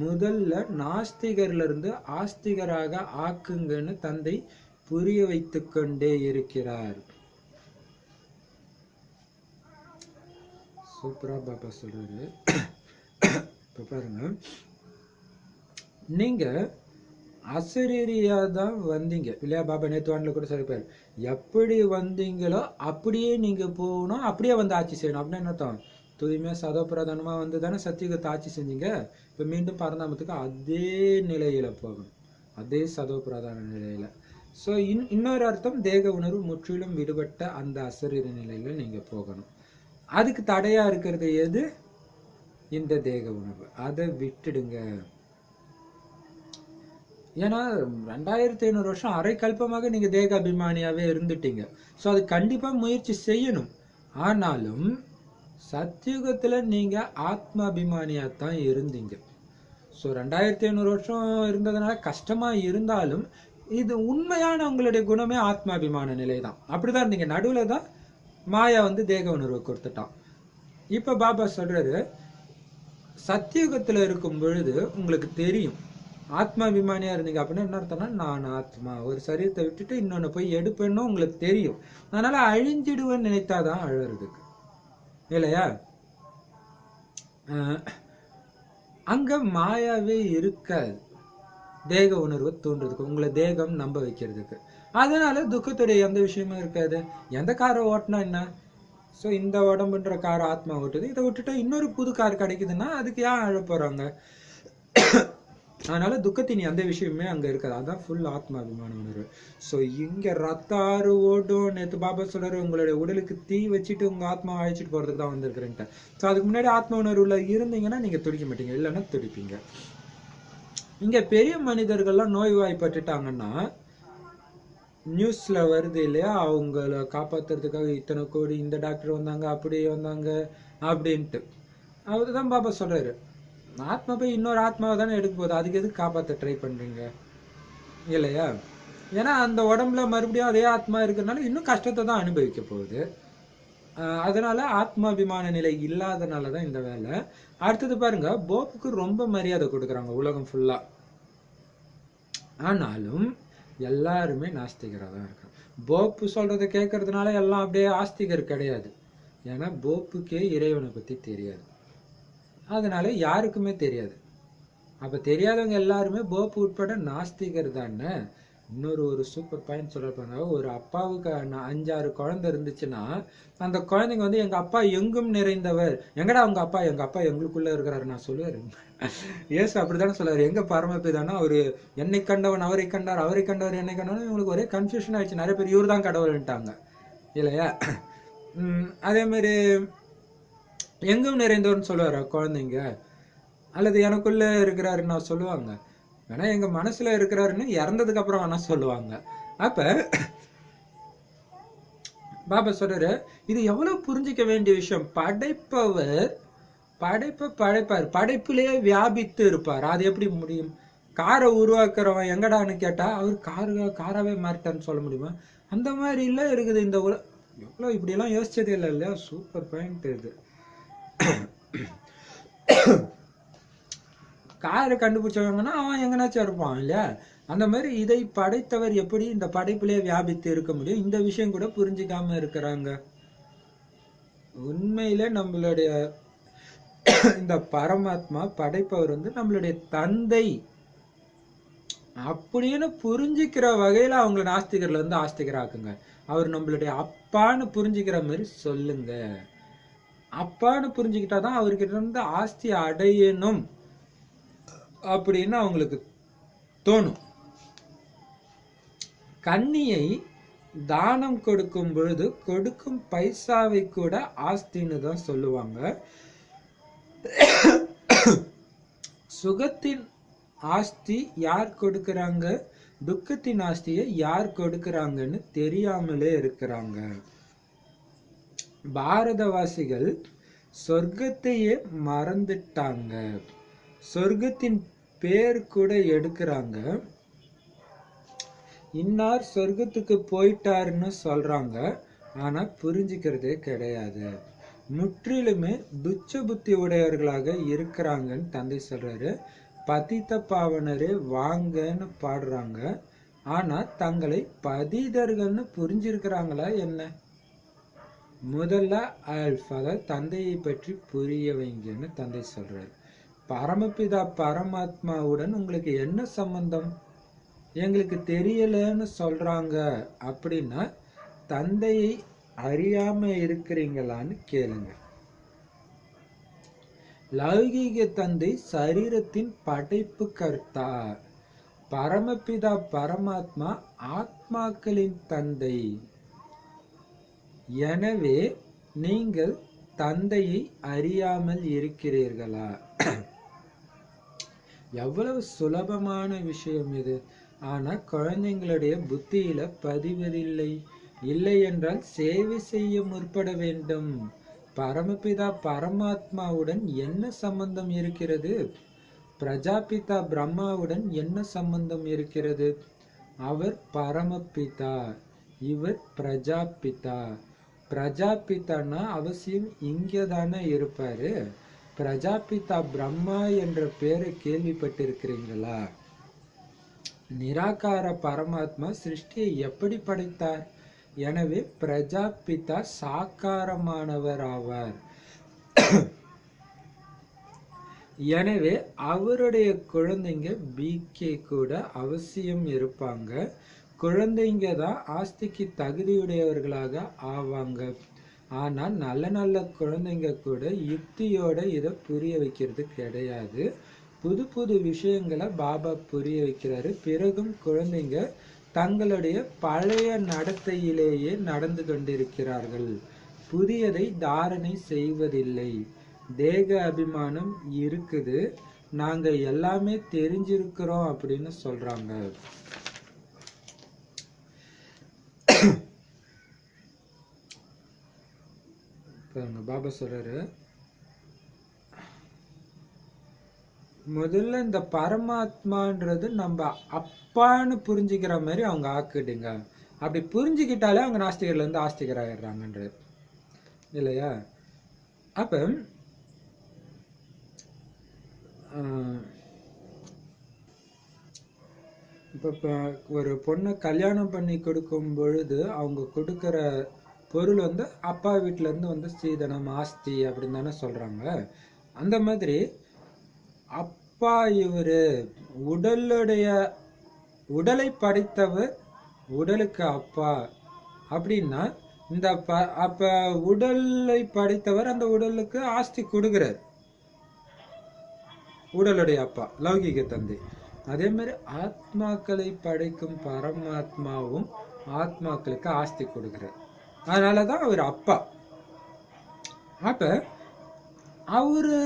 முதல்ல நாஸ்திகர்ல இருந்து ஆஸ்திகராக ஆக்குங்கன்னு தந்தை புரிய வைத்து கொண்டே இருக்கிறார். சூப்பரா பாப்பா சொல்றாரு. இப்ப பாருங்க, நீங்க அசரீரியா தான் வந்தீங்க இல்லையா? பாபா நேத்துவான்ல கூட சொல்லிப்பாரு, எப்படி வந்தீங்களோ அப்படியே நீங்க போகணும், அப்படியே வந்து ஆட்சி செய்யணும். அப்படின்னு என்ன அர்த்தம்? தூய்மையா சதோபிரதானமா வந்து தானே சத்தியுகத்தை ஆட்சி செஞ்சீங்க. இப்ப மீண்டும் பரந்தாமத்துக்கு அதே நிலையில போகணும், அதே சதோபிரதான நிலையில. ஸோ இன்னொரு அர்த்தம், தேக உணர்வு முற்றிலும் விடுபட்ட அந்த அசரீர நிலையில நீங்க போகணும். அதுக்கு தடையா இருக்கிறது எது? இந்த தேக உணர்வு. அதை விட்டுடுங்க. ஏன்னா 2500 வருஷம் அரை கல்பமாக நீங்க தேக அபிமானியாவே இருந்துட்டீங்க. ஸோ அது கண்டிப்பா முயற்சி செய்யணும். ஆனாலும் சத்தியுகத்துல நீங்க ஆத்ம அபிமானியா தான் இருந்தீங்க. ஸோ 2500 வருஷம் இருந்ததுனால கஷ்டமா இருந்தாலும் இது உண்மையான உங்களுடைய குணமே ஆத்மாபிமான நிலை தான். அப்படிதான் இருந்தீங்க. நடுவுல தான் மாயா வந்து தேக உணர்வை கொடுத்துட்டான். இப்ப பாபா சொல்றாரு, சத்தியுகத்துல இருக்கும் பொழுது உங்களுக்கு தெரியும் ஆத்மாபிமானியா இருந்தீங்க அப்படின்னா என்ன அர்த்தம்னா, நான் ஆத்மா, ஒரு சரீரத்தை விட்டுட்டு இன்னொன்னு போய் எடுப்பேன்னு உங்களுக்கு தெரியும். அதனால அழிஞ்சிடுவேன்னு நினைத்தாதான் அழறதுக்கு இல்லையா? அங்க மாயாவே இருக்காது தேக உணர்வு தோன்றதுக்கு, உங்களை தேகம் நம்ப வைக்கிறதுக்கு. அதனால துக்கத்துடைய எந்த விஷயமும் இருக்காது. எந்த காரை ஓட்டினா என்ன? ஸோ இந்த உடம்புன்ற கார் ஆத்மா ஓட்டுது, இதை விட்டுட்டு இன்னொரு புது கார் கிடைக்குதுன்னா அதுக்கு ஏன் அழ போறாங்க? அதனால துக்கத்தின் எந்த விஷயமே அங்க இருக்காது. அதான் ஃபுல் ஆத்மா அபிமான உணர்வு. ஸோ இங்க ரத்த ஆறு ஓடும். நேற்று பாபா சொல்றாரு, உங்களுடைய உடலுக்கு தீ வச்சுட்டு உங்க ஆத்மா அழைச்சிட்டு போறதுக்கு தான் வந்திருக்கிறேன்ட்டு. ஸோ அதுக்கு முன்னாடி ஆத்மா உணர்வுல இருந்தீங்கன்னா நீங்க துடிக்க மாட்டீங்க, இல்லைன்னா துடிப்பீங்க. இங்க பெரிய மனிதர்கள்லாம் நோய்வாய்ப்பட்டுட்டாங்கன்னா நியூஸ்ல வருது இல்லையா, அவங்கள காப்பாத்துறதுக்காக இத்தனை கோடி இந்த டாக்டர் வந்தாங்க, அப்படியே வந்தாங்க அப்படின்ட்டு. அவர்தான் பாபா சொல்றாரு, ஆத்மா போய் இன்னொரு ஆத்மாவை தானே எடுக்க போகுது, அதுக்கு எதுக்கு காப்பாற்ற ட்ரை பண்றீங்க இல்லையா? ஏன்னா அந்த உடம்புல மறுபடியும் அதே ஆத்மா இருக்கிறதுனால இன்னும் கஷ்டத்தை தான் அனுபவிக்க போகுது. அதனால ஆத்மாபிமான நிலை இல்லாதனாலதான் இந்த வேலை. அடுத்தது பாருங்க, போப்புக்கு ரொம்ப மரியாதை கொடுக்குறாங்க உலகம் ஃபுல்லா. ஆனாலும் எல்லாருமே நாஸ்திகராக தான் இருக்காங்க. போப்பு சொல்றதை கேட்கறதுனால எல்லாம் அப்படியே ஆஸ்திகர் கிடையாது. ஏன்னா போப்புக்கே இறைவனை பத்தி தெரியாது, அதனால யாருக்குமே தெரியாது. அப்ப தெரியாதவங்க எல்லாருமே போப்பு உட்பட நாஸ்திகர் தானே. இன்னொரு சூப்பர் பாயிண்ட் சொல்றப்பாங்க, ஒரு அப்பாவுக்கு 5-6 குழந்தை இருந்துச்சுன்னா அந்த குழந்தைங்க வந்து எங்க அப்பா எங்கும் நிறைந்தவர், எங்கடா உங்க அப்பா? எங்க அப்பா எங்களுக்குள்ள இருக்கிறாரு நான் சொல்லுவாரு. ஏசு அப்படித்தானே சொல்லுவாரு, எங்க பரமபிதானா அவரு என்னை கண்டவன் அவரை கண்டார், அவரை கண்டவர் என்னை கண்டவன். இவங்களுக்கு ஒரே கன்ஃபியூஷன் ஆயிடுச்சு, நிறைய பேர் இவர் தான் கடவுள்ட்டாங்க இல்லையா? அதே மாதிரி எங்கும் நிறைந்தவர்னு சொல்லுவாரா குழந்தைங்க? அல்லது எனக்குள்ள இருக்கிறாருன்னு நான் சொல்லுவாங்க? வேணா எங்க மனசுல இருக்கிறாருன்னு இறந்ததுக்கு அப்புறம் வேணா சொல்லுவாங்க. அப்ப பாபா சொல்றாரு, இது எவ்வளவு புரிஞ்சிக்க வேண்டிய விஷயம். படைப்பவர் படைப்பார், படைப்பிலேயே வியாபித்து இருப்பார். அது எப்படி முடியும்? காரை உருவாக்குறவன் எங்கடான்னு கேட்டா அவர் காராவே மாறிட்டான்னு சொல்ல முடியுமா? அந்த மாதிரி இல்ல இருக்குது இந்த எவ்வளவு இப்படி எல்லாம் யோசிச்சதே இல்லை இல்லையா? சூப்பர் பாயிண்ட் இது. காரை கண்டுபிடிச்சவங்கன்னா அவன் எங்கனாச்சும் இருப்பான் இல்லையா? அந்த மாதிரி இதை படைத்தவர் எப்படி இந்த படைப்பிலே வியாபித்து இருக்க முடியும்? இந்த விஷயம் கூட புரிஞ்சுக்காம இருக்கிறாங்க. உண்மையில நம்மளுடைய இந்த பரமாத்மா படைப்பவர் வந்து நம்மளுடைய தந்தை அப்படின்னு புரிஞ்சுக்கிற வகையில அவங்க நாஸ்திகர்ல இருந்து ஆஸ்திகர் ஆக்குங்க. அவர் நம்மளுடைய அப்பான்னு புரிஞ்சுக்கிற மாதிரி சொல்லுங்க. அப்பான்னு புரிஞ்சுக்கிட்டாதான் அவர்கிட்ட இருந்து ஆஸ்தி அடையணும் அப்படின்னு அவங்களுக்கு தோணும். கன்னியை தானம் கொடுக்கும் பொழுது கொடுக்கும் பைசாவை கூட ஆஸ்தின்னு தான் சொல்லுவாங்க. சுகத்தின் ஆஸ்தி யார் கொடுக்கறாங்க, துக்கத்தின் ஆஸ்தியை யார் கொடுக்கறாங்கன்னு தெரியாமலே இருக்கிறாங்க. பாரதவாசிகள் சொர்க்கத்தையே மறந்துட்டாங்க. சொர்க்கத்தின் பேர் கூட எடுக்கிறாங்க. இன்னார் சொர்க்கத்துக்கு போயிட்டாருன்னு சொல்றாங்க, ஆனா புரிஞ்சுக்கிறதே கிடையாது. முற்றிலுமே துச்ச புத்தி உடையவர்களாக இருக்கிறாங்கன்னு தந்தை சொல்றாரு. பதித்த பாவனரே வாங்கன்னு பாடுறாங்க, ஆனா தங்களை பதிதர்கள்னு புரிஞ்சிருக்கிறாங்களா என்ன? முதல்ல அதாவது தந்தையை பற்றி புரிய வைங்கன்னு தந்தை சொல்றாரு. பரமபிதா பரமாத்மாவுடன் உங்களுக்கு என்ன சம்பந்தம்? எங்களுக்கு தெரியலன்னு சொல்றாங்க அப்படின்னா தந்தையை அறியாம இருக்கிறீங்களான்னு கேளுங்க. லௌகீக தந்தை சரீரத்தின் படைப்பு கர்த்தா. பரமபிதா பரமாத்மா ஆத்மாக்களின் தந்தை. எனவே நீங்கள் தந்தையை அறியாமல் இருக்கிறீர்களா? எவ்வளவு சுலபமான விஷயம் இது. ஆனா குழந்தைங்களுடைய புத்தியில பதிவதில்லை. இல்லை என்றால் சேவை செய்ய முற்பட வேண்டும். பரமபிதா பரமாத்மாவுடன் என்ன சம்பந்தம் இருக்கிறது? பிரஜாபிதா பிரம்மாவுடன் என்ன சம்பந்தம் இருக்கிறது? அவர் பரமபிதா, இவர் பிரஜாபிதா. பிரஜாபிதான்னா அவசியம் இங்கதானே இருப்பாரு. பிரஜாபிதா பிரம்மா என்ற பேரை கேள்விப்பட்டிருக்கிறீங்களா? நிராகார பரமாத்மா சிருஷ்டியை எப்படி படைத்தார்? எனவே பிரஜாபிதா சாக்காரமானவர் ஆவார். எனவே அவருடைய குழந்தைங்க பிகே கூட அவசியம் இருப்பாங்க. குழந்தைங்க தான் ஆஸ்திக்கு தகுதியுடையவர்களாக ஆவாங்க. ஆனா நல்ல நல்ல குழந்தைங்க கூட யுக்தியோட இதை புரிய வைக்கிறது கிடையாது. புது புது விஷயங்களை பாபா புரிய வைக்கிறாரு. பிறகும் குழந்தைங்க தங்களுடைய பழைய நடத்தையிலேயே நடந்து கொண்டிருக்கிறார்கள். புதியதை தாரணை செய்வதில்லை. தேக அபிமானம் இருக்குது, நாங்க எல்லாமே தெரிஞ்சிருக்கிறோம் அப்படின்னு சொல்றாங்க. பாபா சொல்றாரு, முதல்ல இந்த பரமாத்மான்றது நம்ம அப்பான்னு புரிஞ்சுக்கிற மாதிரி அவங்க ஆக்கிடுங்க. அப்படி புரிஞ்சுக்கிட்டாலே அவங்க நாஸ்திகர்ல இருந்து ஆஸ்திகர் ஆயிடுறாங்கன்றது இல்லையா? அப்ப இப்ப ஒரு பொண்ணை கல்யாணம் பண்ணி கொடுக்கும் பொழுது அவங்க கொடுக்கிற பொருள் வந்து அப்பா வீட்டுல இருந்து வந்து சீதனம் ஆஸ்தி அப்படின்னு தானே சொல்றாங்க. அந்த மாதிரி அப்பா இவரு உடலை படைத்தவர், உடலுக்கு அப்பா அப்படின்னா இந்த அப்ப உடலை படைத்தவர் அந்த உடலுக்கு ஆஸ்தி கொடுக்கிறார், உடலுடைய அப்பா லௌகிக தந்தை. அதே மாதிரி ஆத்மாக்களை படைக்கும் பரமாத்மாவும் ஆத்மாக்களுக்கு ஆஸ்தி கொடுக்கிறார். அதனாலதான் அவர் அப்பா. அப்ப அவரு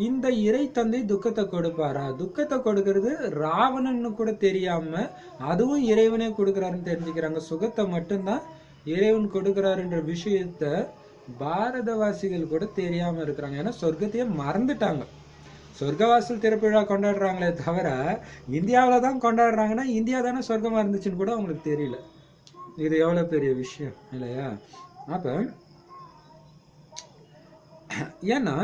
இந்த இறை தந்தை துக்கத்தை கொடுப்பாரா? துக்கத்தை கொடுக்கறது ராவணன்னு கூட தெரியாம அதுவும் இறைவனே கொடுக்கிறாருன்னு தெரிஞ்சுக்கிறாங்க. சுகத்தை மட்டும்தான் இறைவன் கொடுக்கிறாருன்ற விஷயத்த பாரதவாசிகள் கூட தெரியாம இருக்கிறாங்க. ஏன்னா சொர்க்கத்தையே மறந்துட்டாங்க. சொர்க்கவாசல் திறப்பு விழா கொண்டாடுறாங்களே தவிர இந்தியாவில தான் கொண்டாடுறாங்கன்னா இந்தியா தானே சொர்க்கமா இருந்துச்சுன்னு கூட அவங்களுக்கு தெரியல. இது எவ்வளவு பெரிய விஷயம் இல்லையா? அப்ப ஏன்னா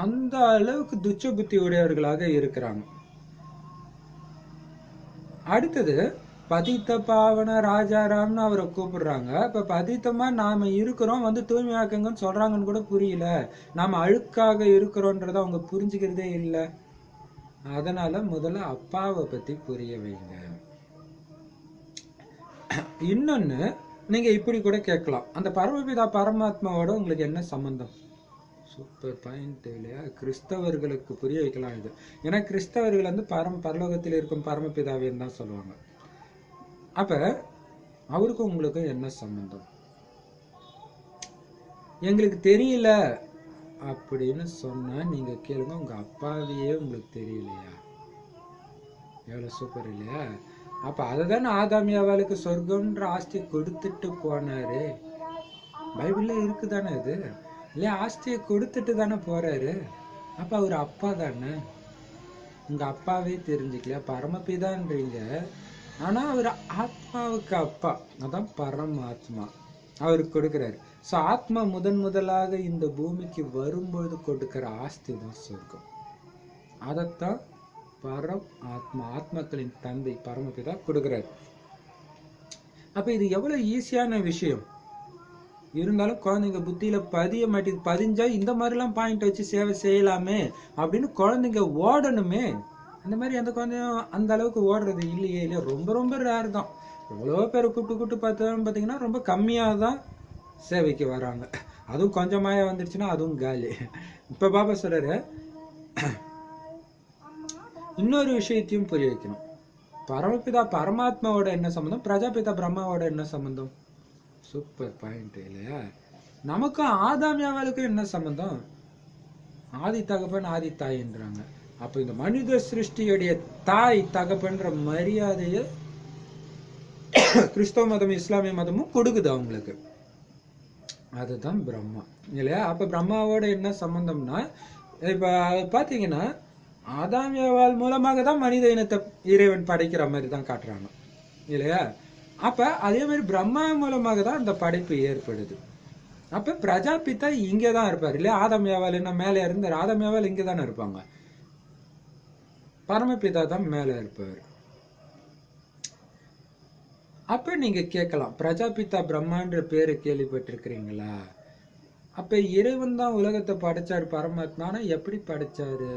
அந்த அளவுக்கு துச்ச புத்தி உடையவர்களாக இருக்கிறாங்க. அடுத்தது பதித்த பாவன ராஜாராம்னு அவரை கூப்பிடுறாங்க. இப்ப பதித்தமா நாம இருக்கிறோம், வந்து தூய்மையாக்குங்கன்னு சொல்றாங்கன்னு கூட புரியல. நாம அழுக்காக இருக்கிறோன்றத அவங்க புரிஞ்சுக்கிறதே இல்லை. அதனால முதல்ல அப்பாவை பத்தி புரிய வைங்க. இன்னொன்னு, நீங்க இப்படி கூட கேட்கலாம், அந்த பரமபிதா பரமாத்மாவோட உங்களுக்கு என்ன சம்பந்தம்? சூப்பர் பாயிண்ட் இல்லையா? கிறிஸ்தவர்களுக்கு புரிய வைக்கலாம் இது. ஏன்னா கிறிஸ்தவர்கள் வந்து பரலோகத்தில் இருக்கும் பரமபிதாவின்னு தான் சொல்லுவாங்க. அப்ப அவருக்கும் உங்களுக்கும் என்ன சம்பந்தம்? எங்களுக்கு தெரியல அப்படின்னு சொன்னா நீங்க கேளுங்க, உங்க அப்பாவையே உங்களுக்கு தெரியலையா? எவ்வளவு சூப்பர் இல்லையா? அப்ப அதுதானே ஆதாமியாவாளுக்கு சொர்க்கம்ன்ற ஆஸ்தியை கொடுத்துட்டு போனாரு. பைபிள்ல இருக்குதானே அது இல்லையா? ஆஸ்தியை கொடுத்துட்டு தானே போறாரு. அப்ப அவர் அப்பா தானே. உங்க அப்பாவே தெரிஞ்சுக்கலையா? பரமபிதான்றீங்க, ஆனா அவர் ஆத்மாவுக்கு அப்பா, அதான் பரமாத்மா அவருக்கு கொடுக்கிறாரு. ஸோ ஆத்மா முதலாக இந்த பூமிக்கு வரும்பொழுது கொடுக்கிற ஆஸ்தி தான் சொர்க்கம். அதைத்தான் ஆத்மாக்களின் தந்தை பரமபிதா கொடுக்கிறாரு. அப்ப இது எவ்வளவு ஈஸியான விஷயம் இருந்தாலும் குழந்தைங்க புத்தியில பதிய மாட்டேது. பதிஞ்சா இந்த மாதிரிலாம் பாயிண்ட் வச்சு சேவை செய்யலாமே அப்படின்னு குழந்தைங்க ஓடணுமே. அந்த மாதிரி அந்த குழந்தையும் அந்த அளவுக்கு ஓடுறது இல்லையே. இல்லையா, ரொம்ப ரொம்ப ரேர் தான். எவ்வளோ பேரை கூப்பிட்டு பார்த்தீங்கன்னா ரொம்ப கம்மியாக தான் சேவைக்கு வராங்க. அதுவும் கொஞ்சமாயா வந்துருச்சுன்னா அதுவும் காலி. இப்ப பாபா சொல்றாரு, இன்னொரு விஷயத்தையும் புரிய வைக்கணும். பரமபிதா பரமாத்மாவோட என்ன சம்பந்தம், பிரஜாபிதா பிரம்மாவோட என்ன சம்பந்தம்? சூப்பர் பாயிண்ட் இல்லையா? நமக்கும் ஆதாமியாவாளுக்கும் என்ன சம்பந்தம்? ஆதி தகப்பன் ஆதி தாயின்றாங்க. அப்ப இந்த மனித சிருஷ்டியுடைய தாய் தகப்பன்ற மரியாதையை கிறிஸ்தவ மதம் இஸ்லாமிய மதமும் கொடுக்குது அவங்களுக்கு. அதுதான் பிரம்மா இல்லையா? அப்ப பிரம்மாவோட என்ன சம்பந்தம்னா, இப்ப பாத்தீங்கன்னா ஆதாமியாவால் மூலமாக தான் மனித இனத்தை இறைவன் படைக்கிற மாதிரி தான் காட்டுறாங்க இல்லையா? அப்ப அதே மாதிரி பிரம்மா மூலமாக தான் அந்த படைப்பு ஏற்படுது. அப்ப பிரஜாபிதா இங்கதான் இருப்பார் இல்லையா? ஆதாமியாவால் என்ன மேலே இருந்தார்? ஆதாமியாவால் இங்க தானே இருப்பாங்க. பரமபிதா தான் மேல இருப்பார். அப்ப நீங்க கேட்கலாம், பிரஜாபிதா பிரம்மான்ற பேரை கேள்விப்பட்டிருக்கிறீங்களா? அப்ப இறைவன் தான் உலகத்தை படைச்சாரு பரமாத்மானா எப்படி படைச்சாரு?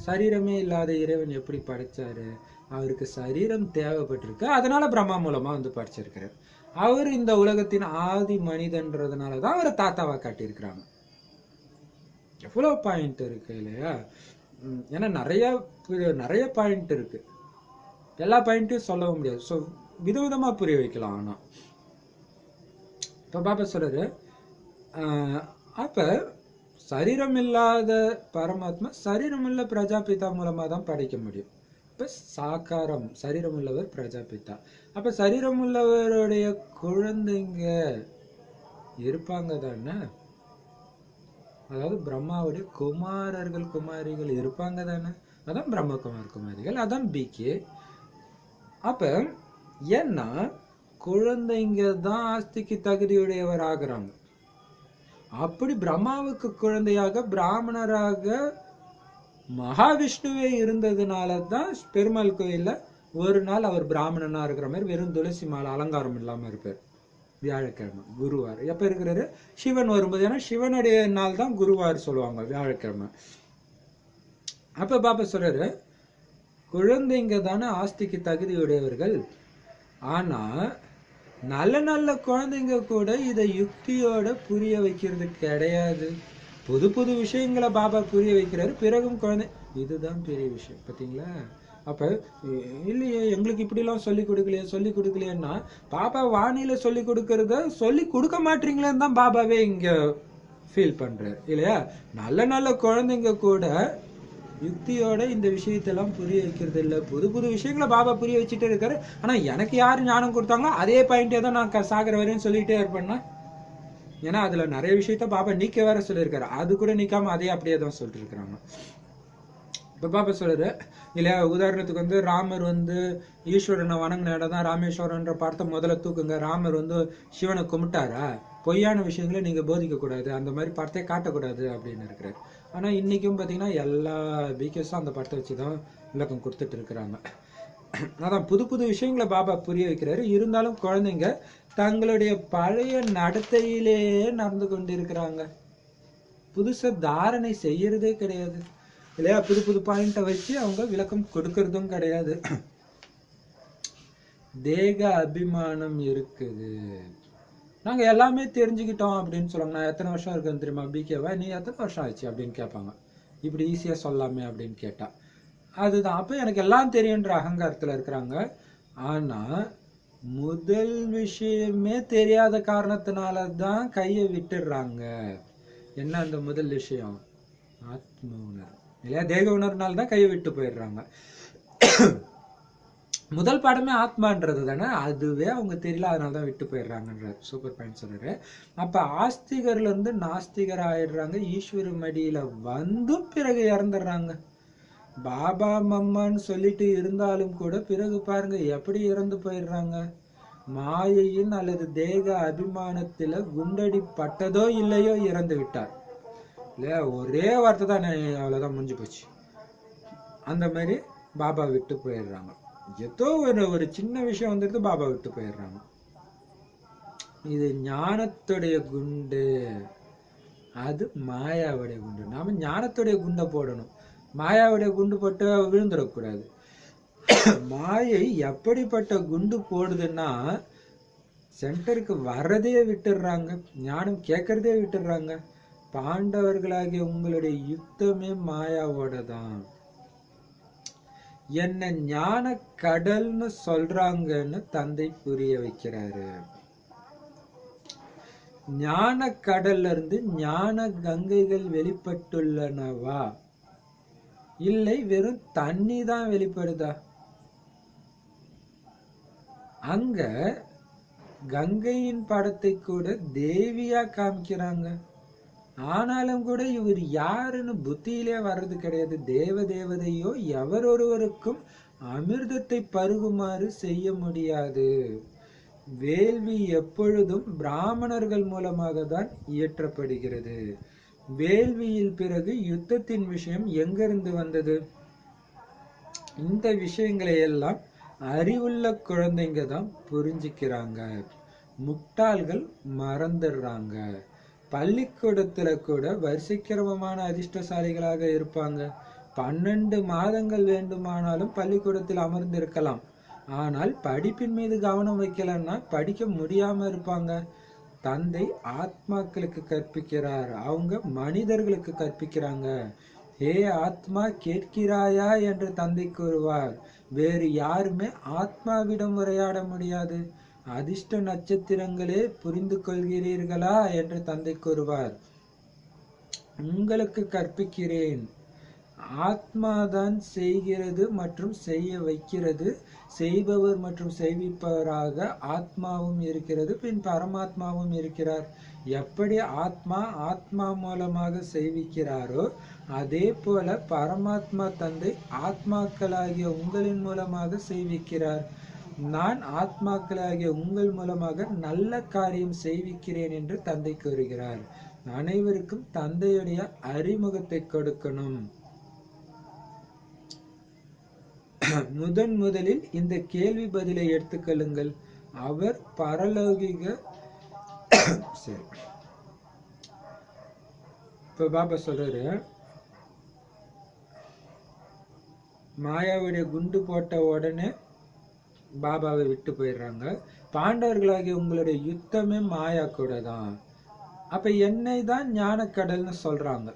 சரீரமே இல்லாத இறைவன் எப்படி படைச்சாரு? அவருக்கு சரீரம் தேவைப்பட்டிருக்கு, அதனால பிரம்மா மூலமா வந்து படைச்சிருக்கிறார். அவர் இந்த உலகத்தின் ஆதி மனிதன்றதுனாலதான் அவரை தாத்தாவா காட்டியிருக்கிறாங்க. எவ்வளவு பாயிண்ட் இருக்கு இல்லையா? ஏன்னா நிறைய பாயிண்ட் இருக்கு, எல்லா பாயிண்ட்டையும் சொல்லவும் முடியாது. ஸோ விதவிதமா புரிய வைக்கலாம். ஆனா இப்ப பாபா சொல்றாரு, அப்ப சரீரம் இல்லாத பரமாத்மா சரீரம் உள்ள பிரஜாபிதா மூலமா தான் படைக்க முடியும். இப்ப சாக்காரம் சரீரம் உள்ளவர் பிரஜாபிதா. அப்ப சரீரம் உள்ளவருடைய குழந்தைங்க இருப்பாங்க தானே? அதாவது பிரம்மாவுடைய குமாரர்கள் குமாரிகள் இருப்பாங்க தானே? அதான் பிரம்மகுமார் குமாரிகள், அதான் பிகே. அப்ப ஏன்னா குழந்தைங்க தான் ஆஸ்திக்கு தகுதியுடையவர் ஆகுறாங்க. அப்படி பிரம்மாவுக்கு குழந்தையாக பிராமணராக மகாவிஷ்ணுவே இருந்ததுனாலதான் பெருமாள் கோயில்ல ஒரு நாள் அவர் பிராமணனா இருக்கிற மாதிரி வெறும் துளசி மாலை அலங்காரம் இல்லாம இருப்பார். வியாழக்கிழமை குருவார் எப்ப இருக்கிறாரு? சிவன் வரும்போது. ஏன்னா சிவனுடைய நாள் தான் குருவார் சொல்லுவாங்க, வியாழக்கிழமை. அப்ப பாப்பா சொல்றாரு, குழந்தைங்க தானே ஆஸ்திக்கு தகுதியுடையவர்கள். ஆனா நல்ல நல்ல குழந்தைங்க கூட இதை யுக்தியோட புரிய வைக்கிறது கிடையாது. புது புது விஷயங்களை பாபா புரிய வைக்கிறாரு, பிறகும் குழந்தை இதுதான் பெரிய விஷயம். பார்த்தீங்களா? அப்ப இல்லையே எங்களுக்கு இப்படிலாம் சொல்லி கொடுக்கலையேன்னா பாபா வாணியில சொல்லி கொடுக்கறத சொல்லி கொடுக்க மாட்டீங்களேன்னு தான் பாபாவே இங்க ஃபீல் பண்றாரு இல்லையா? நல்ல நல்ல குழந்தைங்க கூட யுக்தியோட இந்த விஷயத்தெல்லாம் புரிய வைக்கிறது இல்லை. புது புது விஷயங்களை பாபா புரிய வச்சுட்டே இருக்காரு. ஆனா எனக்கு யாரு ஞானம் கொடுத்தாங்களோ அதே பாயிண்டே தான் நான் சாகர வரையும் சொல்லிட்டே இருப்பேன்னா. ஏன்னா அதுல நிறைய விஷயத்த பாபா நீக்க வேற சொல்லியிருக்காரு, அது கூட நீக்காம அதே அப்படியே தான் சொல்லிட்டு இருக்கிறாங்க. இப்ப பாபா சொல்றாரு இல்லையா, உதாரணத்துக்கு வந்து ராமர் வந்து ஈஸ்வரனை வணங்கின இடம் தான் ராமேஸ்வரன்ற படத்தை முதல்ல தூக்குங்க. ராமர் வந்து சிவனை கும்பிட்டாரா? பொய்யான விஷயங்களை நீங்க போதிக்க கூடாது, அந்த மாதிரி படத்தை காட்டக்கூடாது அப்படின்னு இருக்கிறாரு. ஆனா இன்னைக்கும் பாத்தீங்கன்னா எல்லா பிகேஸும் அந்த படத்தை வச்சுதான் விளக்கம் கொடுத்துட்டு இருக்கிறாங்க. அதான் புது புது விஷயங்களை பாபா புரிய வைக்கிறாரு. இருந்தாலும் குழந்தைங்க தங்களுடைய பழைய நடத்தையிலேயே நடந்து கொண்டிருக்கிறாங்க. புதுசா தாரணை செய்யறதே கிடையாது இல்லையா? புது புது பாயிண்ட வச்சு அவங்க விளக்கம் கொடுக்கறதும் கிடையாது. தேக அபிமானம் இருக்குது. நாங்க எல்லாமே தெரிஞ்சுக்கிட்டோம் அப்படின்னு சொல்லுவாங்க. நான் எத்தனை வருஷம் இருக்குன்னு தெரியுமா பிகேவா, நீ எத்தனை வருஷம் ஆச்சு அப்படின்னு கேட்பாங்க. இப்படி ஈஸியா சொல்லாமே அப்படின்னு கேட்டா அதுதான். அப்ப எனக்கு எல்லாம் தெரியுன்ற அகங்காரத்துல இருக்கிறாங்க. ஆனா முதல் விஷயமே தெரியாத காரணத்தினாலதான் கையை விட்டுடுறாங்க. என்ன அந்த முதல் விஷயம்? ஆத்ம உணர்வு இல்லையா? தேக உணர்வுனால்தான் கையை விட்டு போயிடுறாங்க. முதல் பாடமே ஆத்மான்றது தானே, அதுவே அவங்க தெரியல, அதனாலதான் விட்டு போயிடுறாங்கன்ற சூப்பர் பாயிண்ட் சொல்றாரு. அப்ப ஆஸ்திகர்ல இருந்து நாஸ்திகர் ஆயிடுறாங்க. ஈஸ்வர மடியில வந்தும் பிறகு இறந்துடுறாங்க. பாபா மம்மான்னு சொல்லிட்டு இருந்தாலும் கூட பிறகு பாருங்க எப்படி இறந்து போயிடுறாங்க. மாயையின் அல்லது தேக அபிமானத்துல குண்டடி பட்டதோ இல்லையோ இறந்து விட்டார் இல்லையா? ஒரே வார்த்தை தான், அவ்வளவுதான், முடிஞ்சு போச்சு. அந்த மாதிரி பாபா விட்டு போயிடுறாங்க. ஏதோ ஒரு சின்ன விஷயம் வந்துட்டு பாபா விட்டு போயிடுறாங்க. இது ஞானத்துடைய குண்டு, அது மாயாவுடைய குண்டு. நாம ஞானத்துடைய குண்டை போடணும், மாயாவுடைய குண்டு போட்டு விழுந்துடக்கூடாது. மாயை எப்படிப்பட்ட குண்டு போடுதுன்னா சென்டருக்கு வர்றதே விட்டுடுறாங்க, ஞானம் கேட்கறதே விட்டுடுறாங்க. பாண்டவர்களாகிய உங்களுடைய யுத்தமே மாயாவோட தான். என்ன ஞான கடல்னு சொல்றாங்கன்னு தந்தை புரிய வைக்கிறாரு. ஞான கடல்ல இருந்து ஞான கங்கைகள் வெளிப்பட்டுள்ளனவா, இல்லை வெறும் தண்ணி தான் வெளிப்படுதா? அங்க கங்கையின் படத்தை கூட தேவியா காமிக்கிறாங்க. ஆனாலும் கூட இவர் யாருன்னு புத்தியிலே வர்றது கிடையாது. தேவதையோ எவர் ஒருவருக்கும் அமிர்தத்தை பருகுமாறு செய்ய முடியாது. வேள்வி எப்பொழுதும் பிராமணர்கள் மூலமாக தான் இயற்றப்படுகிறது. வேள்வியில் பிறகு யுத்தத்தின் விஷயம் எங்கிருந்து வந்தது? இந்த விஷயங்களை எல்லாம் அறிவுள்ள குழந்தைங்க தான் புரிஞ்சுக்கிறாங்க. முட்டாள்கள் மறந்துடுறாங்க. பள்ளிக்கூடத்துல கூட வரிசைக்கிரமமான அதிர்ஷ்டசாலிகளாக இருப்பாங்க. 12 மாதங்கள் வேண்டுமானாலும் பள்ளிக்கூடத்தில் அமர்ந்திருக்கலாம். ஆனால் படிப்பின் மீது கவனம் வைக்கலன்னா படிக்க முடியாம இருப்பாங்க. தந்தை ஆத்மாக்களுக்கு கற்பிக்கிறார், அவங்க மனிதர்களுக்கு கற்பிக்கிறாங்க. ஹே ஆத்மா, கேட்கிறாயா என்று தந்தை கூறுவார். வேறு யாருமே ஆத்மாவிடம் உரையாட முடியாது. அதிர்ஷ்ட நட்சத்திரங்களே புரிந்து கொள்கிறீர்களா என்று தந்தை கூறுவார். உங்களுக்கு கற்பிக்கிறேன். ஆத்மாதான் செய்கிறது மற்றும் செய்ய வைக்கிறது. செய்பவர் மற்றும் செய்விப்பவராக ஆத்மாவும் இருக்கிறது, பின் பரமாத்மாவும் இருக்கிறார். எப்படி ஆத்மா மூலமாக செய்விக்கிறாரோ அதே போல பரமாத்மா தந்தை ஆத்மாக்களாகிய உங்களின் மூலமாக செய்விக்கிறார். நான் ஆத்மாக்களாகிய உங்கள் மூலமாக நல்ல காரியம் செய்விக்கிறேன் என்று தந்தை கூறுகிறார். அனைவருக்கும் தந்தையுடைய அறிமுகத்தை கொடுக்கணும். முதலில் இந்த கேள்வி பதிலை எடுத்துக்கொள்ளுங்கள். அவர் பரலோகிக சரி, இப்ப பாபா சொல்றாரு, மாயாவுடைய குண்டு போட்ட உடனே பாபாவை விட்டு போயிடுறாங்க. பாண்டவர்களாகிய உங்களுடைய யுத்தமே மாயா கூட தான். அப்ப என்னை தான் ஞானக்கடல்னு சொல்றாங்க.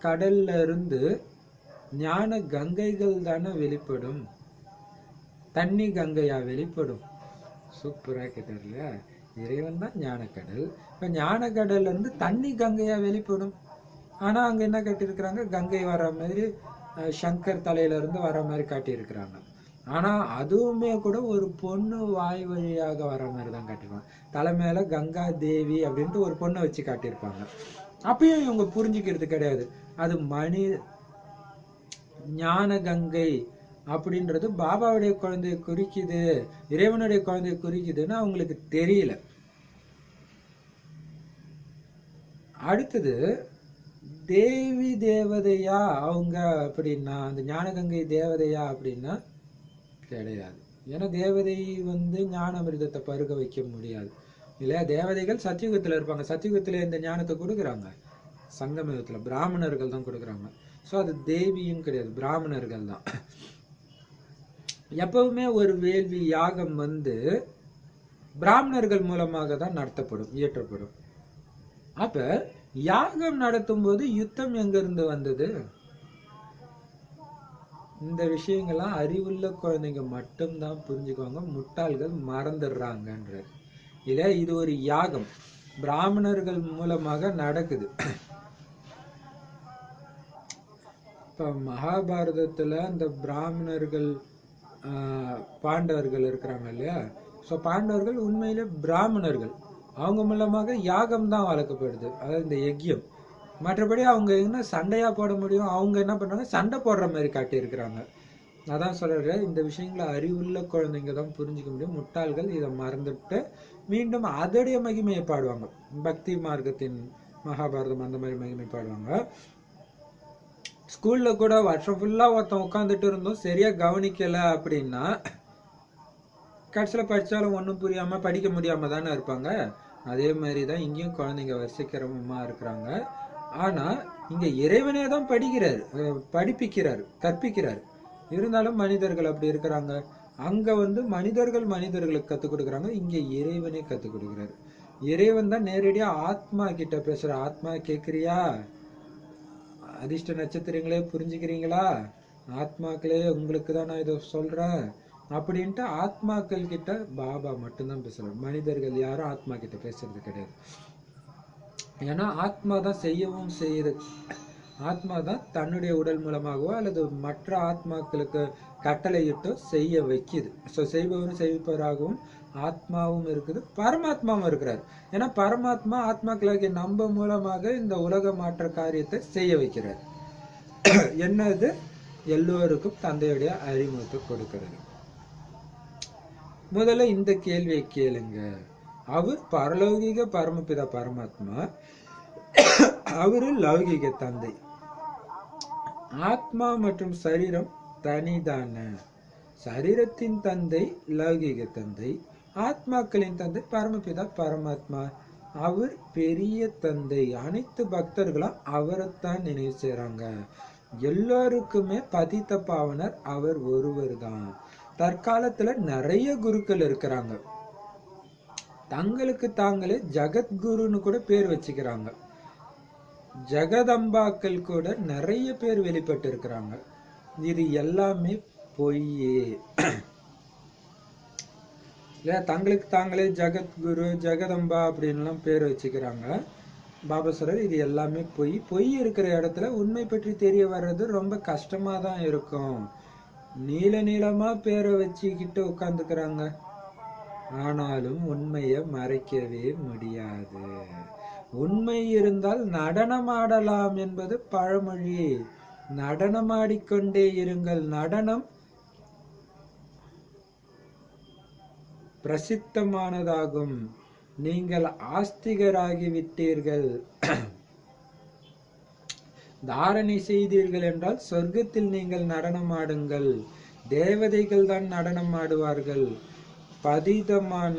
கடல்ல இருந்து ஞான கங்கைகள் தானே வெளிப்படும், தண்ணி கங்கையா வெளிப்படும்? சூப்பரா கேட்டார் இல்லையா? இறைவன் தான் ஞானக்கடல். இப்ப ஞானக்கடல்ல இருந்து தண்ணி கங்கையா வெளிப்படும். ஆனா அங்க என்ன காட்டியிருக்கிறாங்க? கங்கை வர மாதிரி சங்கர் தலையில இருந்து வர மாதிரி காட்டியிருக்கிறாங்க. ஆனா அதுவுமே கூட ஒரு பொண்ணு வாய் வழியாக வர மாதிரி தான் காட்டிருப்பாங்க. தலை மேல கங்கா தேவி அப்படின்ட்டு ஒரு பொண்ணை வச்சு காட்டியிருப்பாங்க. அப்பயும் இவங்க புரிஞ்சுக்கிறது கிடையாது. அது ஞான கங்கை அப்படின்றது பாபாவுடைய குழந்தையை குறிக்குது, இறைவனுடைய குழந்தையை குறிக்குதுன்னு அவங்களுக்கு தெரியல. அடுத்தது தேவி தேவதையா அவங்க அப்படின்னா, அந்த ஞானகங்கை தேவதையா அப்படின்னா கிடையாது. ஏன்னா தேவதை ஞான அமிர்தத்தை பருக வைக்க முடியாது இல்லையா? தேவதைகள் சத்தியுகத்துல இருப்பாங்க. சத்தியுகத்துல இந்த ஞானத்தை கொடுக்குறாங்க, சங்கமயுகத்துல பிராமணர்கள் தான் கொடுக்குறாங்க. ஸோ அது தேவியும் கிடையாது, பிராமணர்கள் தான். எப்பவுமே ஒரு வேள்வி யாகம் வந்து பிராமணர்கள் மூலமாக தான் நடத்தப்படும், இயற்றப்படும். அப்ப யாகம் நடத்தும் போது யுத்தம் எங்கிருந்து வந்தது? இந்த விஷயங்கள்லாம் அறிவுள்ள குழந்தைங்க மட்டும்தான் புரிஞ்சுக்குவாங்க, முட்டாள்கள் மறந்துடுறாங்கன்ற. இல்ல, இது ஒரு யாகம் பிராமணர்கள் மூலமாக நடக்குது. இப்ப மகாபாரதத்துல அந்த பிராமணர்கள் பாண்டவர்கள் இருக்கிறாங்க இல்லையா, ஸோ பாண்டவர்கள் உண்மையிலே பிராமணர்கள், அவங்க மூலமாக யாகம் தான் வளர்க்கப்படுது, அதாவது இந்த யஜ்யம். மற்றபடி அவங்க என்ன சண்டையா போட முடியும்? அவங்க என்ன பண்றாங்க, சண்டை போடுற மாதிரி காட்டியிருக்கிறாங்க. அதான் சொல்றேன், இந்த விஷயங்களை அறிவுள்ள குழந்தைங்க தான் புரிஞ்சுக்க முடியும், முட்டாள்கள் இதை மறந்துட்டு மீண்டும் அதோடைய மகிமையை பாடுவாங்க. பக்தி மார்க்கத்தின் மகாபாரதம் அந்த மாதிரி மகிமை பாடுவாங்க. ஸ்கூல்ல கூட வருஷம் ஃபுல்லா ஒருத்தன் உட்காந்துட்டு இருந்தோம், சரியா கவனிக்கல அப்படின்னா கடைசியில படிச்சாலும் ஒன்றும் புரியாம படிக்க முடியாம தானே இருப்பாங்க. அதே மாதிரிதான் இங்கேயும் குழந்தைங்க வரிசைக்கிரமமா இருக்கிறாங்க. ஆனா இங்க இறைவனே தான் படிப்பிக்கிறார், கற்பிக்கிறார். இருந்தாலும் மனிதர்கள் அப்படி இருக்கிறாங்க. அங்க வந்து மனிதர்கள் மனிதர்களுக்கு கத்துக் கொடுக்குறாங்க, இங்க இறைவனே கத்துக் கொடுக்குறாரு. இறைவன் தான் நேரடியா ஆத்மா கிட்ட பேசுற. ஆத்மா கேக்குறியா? அதிர்ஷ்ட நட்சத்திரங்களே புரிஞ்சுக்கிறீங்களா? ஆத்மாக்களே உங்களுக்கு தான் நான் இதை சொல்றேன் அப்படின்ட்டு ஆத்மாக்கள் கிட்ட பாபா மட்டும்தான் பேசுறாரு. மனிதர்கள் யாரும் ஆத்மா கிட்ட பேசுறது கிடையாது. ஏன்னா ஆத்மா தான் செய்யவும் செய்யுது. ஆத்மா தான் தன்னுடைய உடல் மூலமாகவோ அல்லது மற்ற ஆத்மாக்களுக்கு கட்டளையிட்டோ செய்ய வைக்குது. ஸோ செய்பவரும் செய்பவராகவும் ஆத்மாவும் இருக்குது, பரமாத்மாவும் இருக்கிறார். ஏன்னா பரமாத்மா ஆத்மாக்களாகிய நம்ம மூலமாக இந்த உலக மாற்ற காரியத்தை செய்ய வைக்கிறார். என்னது? எல்லோருக்கும் தந்தையுடைய அறிமுகத்தை கொடுக்கிறது. முதல்ல இந்த கேள்வியை கேளுங்க. அவர் பரலௌகிக பரமபிதா பரமாத்மா, அவரு லௌகிக தந்தை. ஆத்மா மற்றும் சரீரம் தனிதான. சரீரத்தின் தந்தை லௌகிக தந்தை, ஆத்மாக்களின் தந்தை பரமபிதா பரமாத்மா. அவர் பெரிய தந்தை. அனைத்து பக்தர்களும் அவரைத்தான் நினைவு செய்றாங்க. எல்லாருக்குமே பதித்த பாவனர் அவர் ஒருவர் தான். தற்காலத்துல நிறைய குருக்கள் இருக்கிறாங்க, தங்களுக்கு தாங்களே ஜகத்குருன்னு கூட பேர் வச்சுக்கிறாங்க. ஜெகதம்பாக்கள் கூட நிறைய பேர் வெளிப்பட்டு இருக்கிறாங்க. இது எல்லாமே பொய்யே. இல்ல, தங்களுக்கு தாங்களே ஜகத்குரு ஜெகதம்பா அப்படின்லாம் பேர் வச்சுக்கிறாங்க. பாபா சொல்றாரு, இது எல்லாமே பொய். பொய் இருக்கிற இடத்துல உண்மை பற்றி தெரிய வர்றது ரொம்ப கஷ்டமா தான் இருக்கும். நீளமா பேரை வச்சுக்கிட்டு உட்கார்ந்துக்கிறாங்க, ஆனாலும் உண்மையை மறைக்கவே முடியாது. உண்மை இருந்தால் நடனமாடலாம் என்பது பழமொழி. நடனமாடிக்கொண்டே இருங்கள். நடனம் பிரசித்தமானதாகும். நீங்கள் ஆஸ்திகராகி விட்டீர்கள், தாரணை செய்தீர்கள் என்றால் சொர்க்கத்தில் நீங்கள் நடனமாடுங்கள். தேவதைகள் தான் நடனம் ஆடுவார்கள். பதிதமான,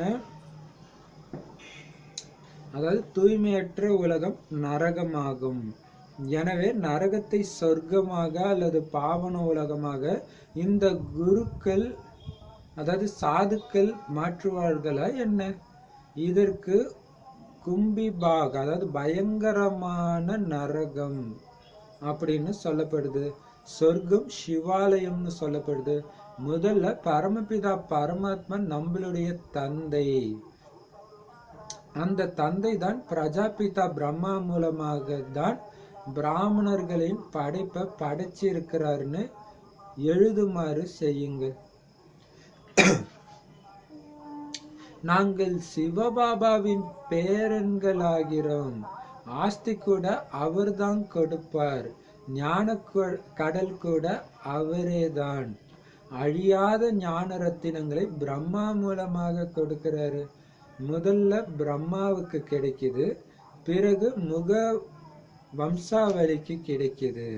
அதாவது தூய்மையற்ற உலகம் நரகமாகும். எனவே நரகத்தை சொர்க்கமாக அல்லது பாவன உலகமாக இந்த குருக்கள், அதாவது சாதுக்கள் மாற்றுவார்களா என்ன? இதற்கு கும்பிபாக், அதாவது பயங்கரமான நரகம் அப்படின்னு சொல்லப்படுது. சொர்க்கம் சிவாலயம்னு சொல்லப்படுது. முதல்ல பரமபிதா பரமாத்மா நம்மளுடைய தந்தை. அந்த தந்தை தான் பிரஜாபிதா பிரம்மா மூலமாக தான் பிராமணர்களின் படைப்பை படைச்சிருக்கிறாருன்னு எழுதுமாறு செய்யுங்கள். நாங்கள் சிவபாபாவின் பேரன்களாகிறோம். ஆஸ்தி கூட அவர்தான் கொடுப்பார். ஞான கடல் கூட அவரேதான். அழியாத ஞான ரத்தினங்களை பிரம்மா மூலமாக கொடுக்கிறாரு. முதல்ல பிரம்மாவுக்கு கிடைக்குது, பிறகு முக வம்சாவளிக்கு கிடைக்குது.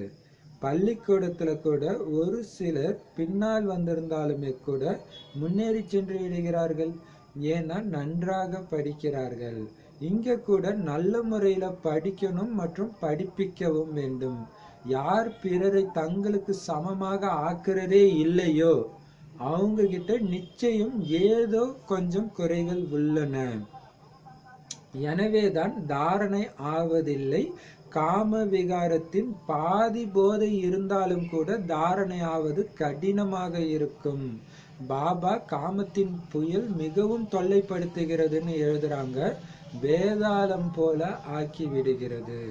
பள்ளிக்கூடத்துல கூட ஒரு சிலர் பின்னால் வந்திருந்தாலுமே கூட முன்னேறி சென்று விடுகிறார்கள். ஏன்னா நன்றாக படிக்கிறார்கள். இங்க கூட நல்ல முறையில படிக்கணும் மற்றும் படிப்பிக்கவும் வேண்டும். யார் பிறரை தங்களுக்கு சமமாக ஆக்குறதே இல்லையோ அவங்க கிட்ட நிச்சயம் ஏதோ கொஞ்சம் குறைகள் உள்ளன. எனவேதான் தாரணை ஆவதில்லை. காம விகாரத்தின் பாதி போதை இருந்தாலும் கூட தாரணை ஆவது கடினமாக இருக்கும். பாபா காமத்தின் புயல் மிகவும் தொல்லைப்படுத்துகிறதுன்னு எழுதுறாங்க. வேதாளம் போல ஆக்கி விடுகிறது.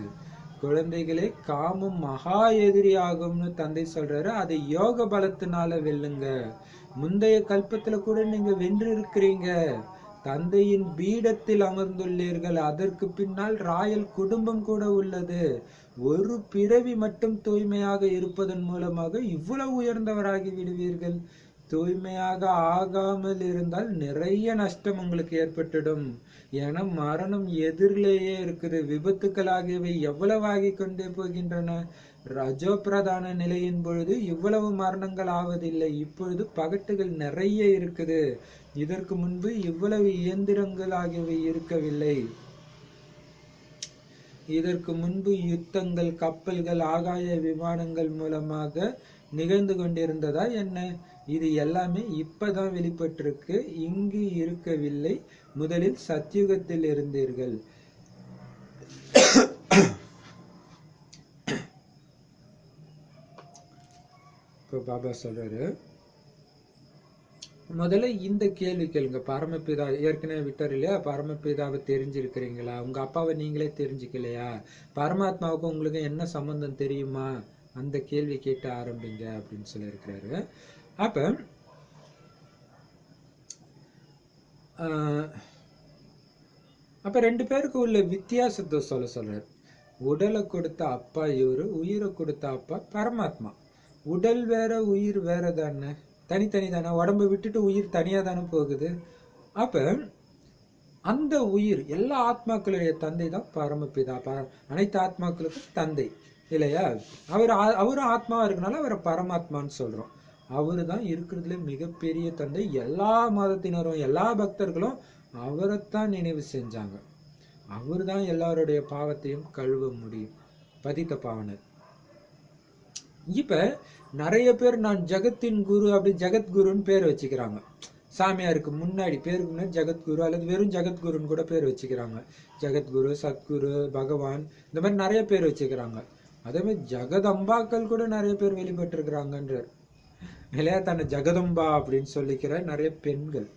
குழந்தைகளே, காமம் மகா எதிரி ஆகும்னு தந்தை சொல்றாரு. அதை யோக பலத்தினால வெல்லுங்க. முந்தைய கல்பத்துல கூட நீங்க வென்று இருக்கிறீங்க. தந்தையின் பீடத்தில் அமர்ந்துள்ளீர்கள். அதற்கு பின்னால் ராயல் குடும்பம் கூட உள்ளது. ஒரு பிறவி மட்டும் தூய்மையாக இருப்பதன் மூலமாக இவ்வளவு உயர்ந்தவராகி விடுவீர்கள். தூய்மையாக ஆகாமல் இருந்தால் நிறைய நஷ்டம் உங்களுக்கு ஏற்பட்டுடும். ஏன்னா மரணம் எதிரிலேயே இருக்குது. விபத்துக்கள் ஆகியவை எவ்வளவு ஆகி கொண்டே போகின்றன. ரஜோ பிரதான நிலையின் பொழுது இவ்வளவு மரணங்கள் ஆவதில்லை. இப்பொழுது பகட்டுகள் நிறைய இருக்குது. இதற்கு முன்பு இவ்வளவு இயந்திரங்கள் ஆகியவை இருக்கவில்லை. இதற்கு முன்பு யுத்தங்கள், கப்பல்கள், ஆகாய விமானங்கள் மூலமாக நிகழ்ந்து கொண்டிருந்ததா என்ன? இது எல்லாமே இப்பதான் வெளிப்பட்டிருக்கு. இங்கு இருக்கவில்லை. முதலில் சத்யுகத்தில் இருந்தீர்கள். இப்போ பாபா சொல்றாரு, முதல்ல இந்த கேள்வி கேளுங்க. பரமபிதா ஏற்கனவே விட்டார் இல்லையா? பரமபிதாவை தெரிஞ்சிருக்கிறீங்களா? உங்க அப்பாவை நீங்களே தெரிஞ்சுக்கலையா? பரமாத்மாவுக்கு உங்களுக்கு என்ன சம்பந்தம் தெரியுமா? அந்த கேள்வி கேட்டு ஆரம்பிங்க அப்படின்னு சொல்லியிருக்கிறாரு. அப்ப அப்ப ரெண்டு பேருக்கு உள்ள வித்தியாசத்தை சொல்றாரு. உடலை கொடுத்த அப்பா இவரு, உயிரை கொடுத்த அப்பா பரமாத்மா. உடல் வேற உயிர் வேற தானே, தனித்தனி தானே. உடம்பை விட்டுட்டு உயிர் தனியா தானே போகுது. அப்ப அந்த உயிர் எல்லா ஆத்மாக்களுடைய தந்தை தான் பரமபிதா. அனைத்து ஆத்மாக்களுக்கும் தந்தை இல்லையா? அவரும் ஆத்மாவா இருக்கனால அவரை பரமாத்மான்னு சொல்றோம். அவரு தான் இருக்கிறதுல மிகப்பெரிய தந்தை. எல்லா மதத்தினரும் எல்லா பக்தர்களும் அவரைத்தான் நினைவு செஞ்சாங்க. அவரு தான் எல்லாருடைய பாவத்தையும் கழுவ முடியும், பதித்த பாவனர். இப்ப நிறைய பேர் நான் ஜகத்தின் குரு அப்படி ஜெகத்குருன்னு பேர் வச்சுக்கிறாங்க. சாமியாருக்கு முன்னாடி பேருக்கு முன்னாடி ஜெகத்குரு அல்லது வெறும் ஜெகத்குருன்னு கூட பேர் வச்சுக்கிறாங்க. ஜெகத்குரு, சத்குரு, பகவான், இந்த மாதிரி நிறைய பேர் வச்சுக்கிறாங்க. அதே மாதிரி ஜெகதம்பாக்கள் கூட நிறைய பேர் வெளிப்பட்டு இருக்கிறாங்கன்றார் இல்லையா? தன்னை ஜெகதம்பா அப்படின்னு சொல்லிக்கிற நிறைய பெண்கள்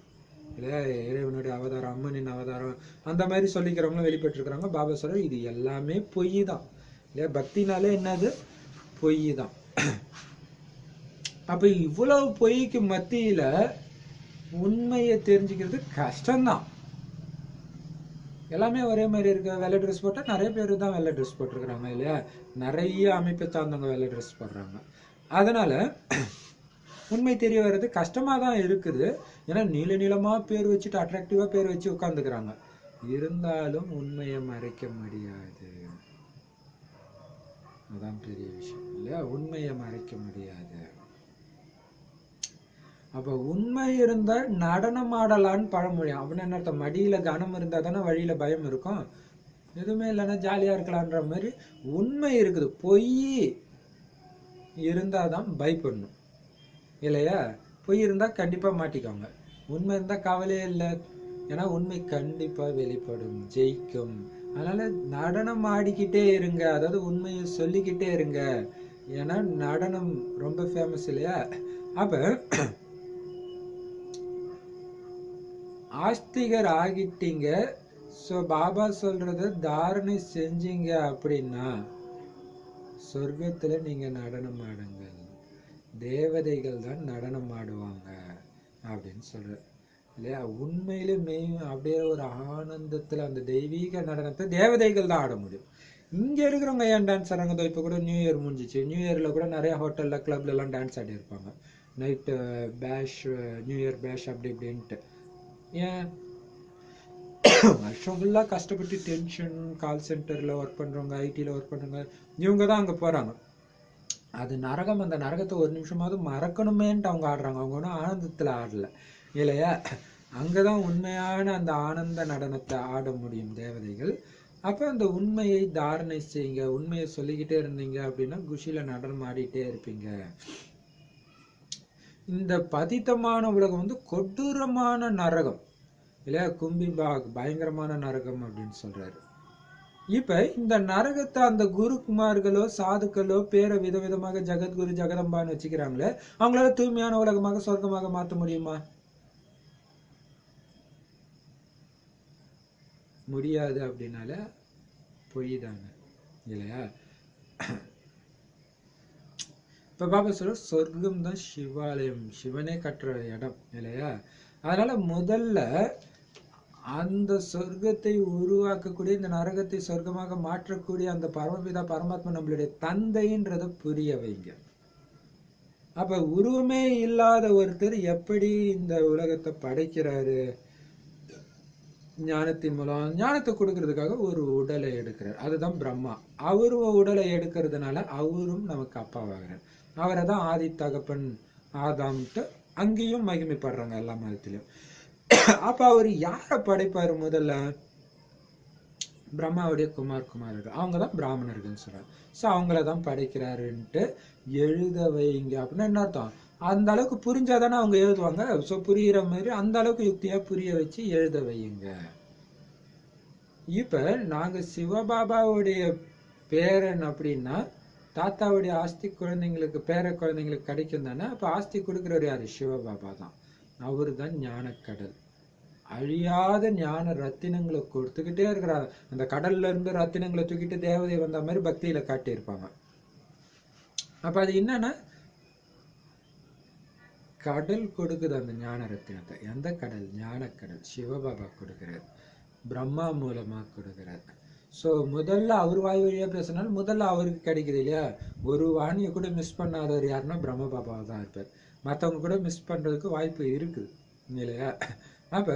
இல்லையா? இறைவனுடைய அவதாரம், அம்மனின் அவதாரம், அந்த மாதிரி சொல்லிக்கிறவங்களும் வெளிப்பட்டு இருக்கிறாங்க. பாபா சொல்ற இது எல்லாமே பொய் தான் இல்லையா? பக்தினாலே என்னது? பொய் தான். அப்ப இவ்வளவு பொய்க்கு மத்தியில உண்மையை தெரிஞ்சுக்கிறது கஷ்டம்தான். எல்லாமே ஒரே மாதிரி இருக்க. வெள்ளை ட்ரெஸ் போட்டா நிறைய பேர் தான் வெள்ளை ட்ரெஸ் போட்டிருக்கிறாங்க இல்லையா? நிறைய அமைப்பை சார்ந்தவங்க வெள்ளை ட்ரெஸ் போடுறாங்க. அதனால உண்மை தெரிய வர்றது கஷ்டமா தான் இருக்குது. ஏன்னா நீள நீளமா பேர் வச்சுட்டு அட்ராக்டிவா பேர் வச்சு உட்காந்துக்கிறாங்க. இருந்தாலும் உண்மையை மறைக்க முடியாது. அதான் பெரிய விஷயம் இல்லையா? உண்மையை மறைக்க முடியாது. அப்ப உண்மை இருந்தா நடனம் ஆடலான்னு பழமொழி. அப்படின்னு என்ன அர்த்தம்? மடியில கனம் இருந்தா தானே வழியில பயம் இருக்கும். எதுவுமே இல்லைன்னா ஜாலியா இருக்கலான்ற மாதிரி உண்மை இருக்குது. பொய் இருந்தாதான் பயப்படணும் இல்லையா? பொய் இருந்தா கண்டிப்பா மாட்டிக்கோங்க. உண்மை இருந்தா கவலையே இல்லை. ஏன்னா உண்மை கண்டிப்பா வெளிப்படும், ஜெயிக்கும். அதனால நடனம் ஆடிக்கிட்டே இருங்க. அதாவது உண்மையை சொல்லிக்கிட்டே இருங்க. ஏன்னா நடனம் ரொம்ப ஃபேமஸ் இல்லையா? அப்ப ஆஸ்திகர் ஆகிட்டீங்க. ஸோ பாபா சொல்றத தாரணை செஞ்சீங்க அப்படின்னா சொர்க்கத்துல நீங்க நடனம் ஆடுங்கள். தேவதைகள் தான் நடனம் ஆடுவாங்க அப்படின்னு சொல்ற இல்லையா? உண்மையிலுமே அப்படியே ஒரு ஆனந்தத்துல அந்த தெய்வீக நடனத்தை தேவதைகள் தான் ஆட முடியும். இங்க இருக்கிறவங்க ஏன் டான்ஸ் ஆடுறாங்க? இப்போ கூட நியூ இயர் முடிஞ்சிச்சு. நியூ இயர்ல கூட நிறைய ஹோட்டல்ல கிளப்ல எல்லாம் டான்ஸ் ஆடி இருப்பாங்க. நைட்டு பேஷ், நியூ இயர் பேஷ் அப்படி இப்படின்ட்டு. ஏன்? வருஷம் ஃபுல்லா கஷ்டப்பட்டு டென்ஷன், கால் சென்டர்ல ஒர்க் பண்றவங்க, ஐடில ஒர்க் பண்றவங்க, இவங்க தான் அங்க போறாங்க. அது நரகம். அந்த நரகத்தை ஒரு நிமிஷமாவது மறக்கணுமேன்ட்டு அவங்க ஆடுறாங்க. அவங்க ஒன்றும் ஆனந்தத்துல ஆடல இல்லையா? அங்கதான் உண்மையான அந்த ஆனந்த நடனத்தை ஆட முடியும் தேவதைகள். அப்ப அந்த உண்மையை தாரணை செய்யுங்க. உண்மையை சொல்லிக்கிட்டே இருந்தீங்க அப்படின்னா குஷியில நடனம் ஆடிட்டே இருப்பீங்க. இந்த பதித்தமான உலகம் வந்து கொடூரமான நரகம் இல்லையா, கும்பிபாக் பயங்கரமான நரகம் அப்படின்னு சொல்றாரு. இப்ப இந்த நரகத்தை அந்த குருகுமார்களோ சாதுக்களோ பேரை விதவிதமாக ஜெகத்குரு ஜெகதம்பான்னு வச்சுக்கிறாங்களே, அவங்களால தூய்மையான உலகமாக சொர்க்கமாக மாற்ற முடியுமா? முடியாது. அப்படின்னால பொய் தாங்க இல்லையா. இப்ப பாபா சொல்ற சொர்க்கம் தான் சிவாலயம், சிவனே கட்டுற இடம் இல்லையா. அதனால முதல்ல அந்த சொர்க்கத்தை உருவாக்கக்கூடிய, இந்த நரகத்தை சொர்க்கமாக மாற்றக்கூடிய அந்த பரமபிதா பரமாத்மா நம்மளுடைய தந்தைன்றத புரிய வைங்க. அப்ப உருவமே இல்லாத ஒருத்தர் எப்படி இந்த உலகத்தை படைக்கிறாரு? ஞானத்தின் மூலம். ஞானத்தை கொடுக்கறதுக்காக ஒரு உடலை எடுக்கிறார், அதுதான் பிரம்மா. அவரும் உடலை எடுக்கிறதுனால அவரும் நமக்கு அப்பாவாகிறார். அவரை தான் ஆதி தகப்பன் ஆதாம்ட்டு அங்கேயும் மகிமைப்படுறாங்க எல்லா மதத்திலையும். அப்ப அவர் யாரை படைப்பாரு? முதல்ல பிரம்மாவுடைய குமாரர்கள், அவங்க தான் பிராமணர்கள் சொல்றாரு. ஸோ அவங்கள தான் படைக்கிறாருன்ட்டு எழுத வைங்க. அப்படின்னா என்ன அர்த்தம்? அந்த அளவுக்கு புரிஞ்சாதானே அவங்க எழுதுவாங்க. ஸோ புரிகிற மாதிரி அந்த அளவுக்கு யுக்தியா புரிய வச்சு எழுத வையுங்க. இப்ப நாங்க சிவபாபாவுடைய பேரன் அப்படின்னா தாத்தாவுடைய ஆஸ்தி குழந்தைங்களுக்கு பேர குழந்தைங்களுக்கு கிடைக்கும் தானே. அப்ப ஆஸ்தி கொடுக்குறவர் யாரு? சிவபாபா தான். அவரு தான் ஞானக்கடல், அழியாத ஞான ரத்தினங்களை கொடுத்துக்கிட்டே இருக்கிறாங்க. அந்த கடல்ல இருந்து ரத்தினங்களை தூக்கிட்டு தேவதை வந்த மாதிரி பக்தியில காட்டியிருப்பாங்க. அப்ப அது என்னன்னா, கடல் கொடுக்குது அந்த ஞான ரத்தினத்தை. எந்த கடல்? ஞானக்கடல். சிவபாபா கொடுக்கிறார், பிரம்மா மூலமா கொடுக்கிறார். ஸோ முதல்ல அவர் வாய் வழியா பேசினாலும் முதல்ல அவருக்கு கிடைக்குது இல்லையா. ஒரு வாணியை கூட மிஸ் பண்ணாதவர் யாருன்னா பிரம்ம பாபாவை தான் இருப்பார். மற்றவங்க கூட மிஸ் பண்றதுக்கு வாய்ப்பு இருக்குது இல்லையா. அப்ப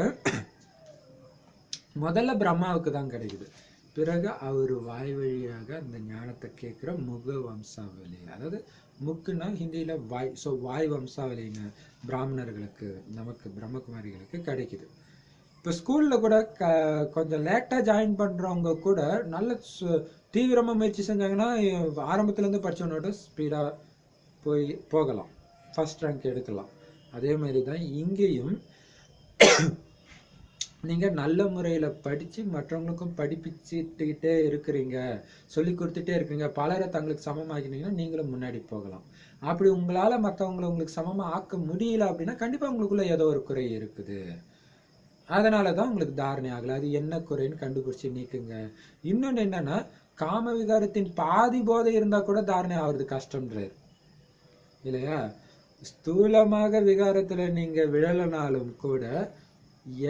முதல்ல பிரம்மாவுக்கு தான் கிடைக்குது, பிறகு அவர் வாய் வழியாக அந்த ஞானத்தை கேட்குற முக வம்சாவளி, அதாவது முக்குன்னா ஹிந்தியில வாய், ஸோ வாய் வம்சாவளிங்க பிராமணர்களுக்கு, நமக்கு பிரம்மகுமாரிகளுக்கு கிடைக்குது. இப்போ ஸ்கூல்ல கூட கொஞ்சம் லேட்டா ஜாயின் பண்றவங்க கூட நல்ல தீவிரமா முயற்சி செஞ்சாங்கன்னா ஆரம்பத்துல இருந்து படிச்சவனோட ஸ்பீடா போகலாம், ஃபர்ஸ்ட் ரேங்க் எடுக்கலாம். அதே மாதிரி தான் இங்கேயும் நீங்க நல்ல முறையில படிச்சு மற்றவங்களுக்கும் படிப்பிச்சுட்டே இருக்கிறீங்க, சொல்லி கொடுத்துட்டே இருக்கீங்க, பலரை தங்களுக்கு சமமாக்கினீங்கன்னா நீங்களும் முன்னாடி போகலாம். அப்படி உங்களால மற்றவங்களை உங்களுக்கு சமமா ஆக்க முடியல அப்படின்னா கண்டிப்பா உங்களுக்குள்ள ஏதோ ஒரு குறை இருக்குது. அதனாலதான் உங்களுக்கு தாரணை ஆகல. அது என்ன குறைன்னு கண்டுபிடிச்சு நீக்குங்க. இன்னொன்னு என்னன்னா, காம விகாரத்தின் பாதி போதை இருந்தா கூட தாரணை ஆகுறது கஷ்டம்ன்றாரு இல்லையா. ஸ்தூலமாக விகாரத்துல நீங்க விழலனாலும் கூட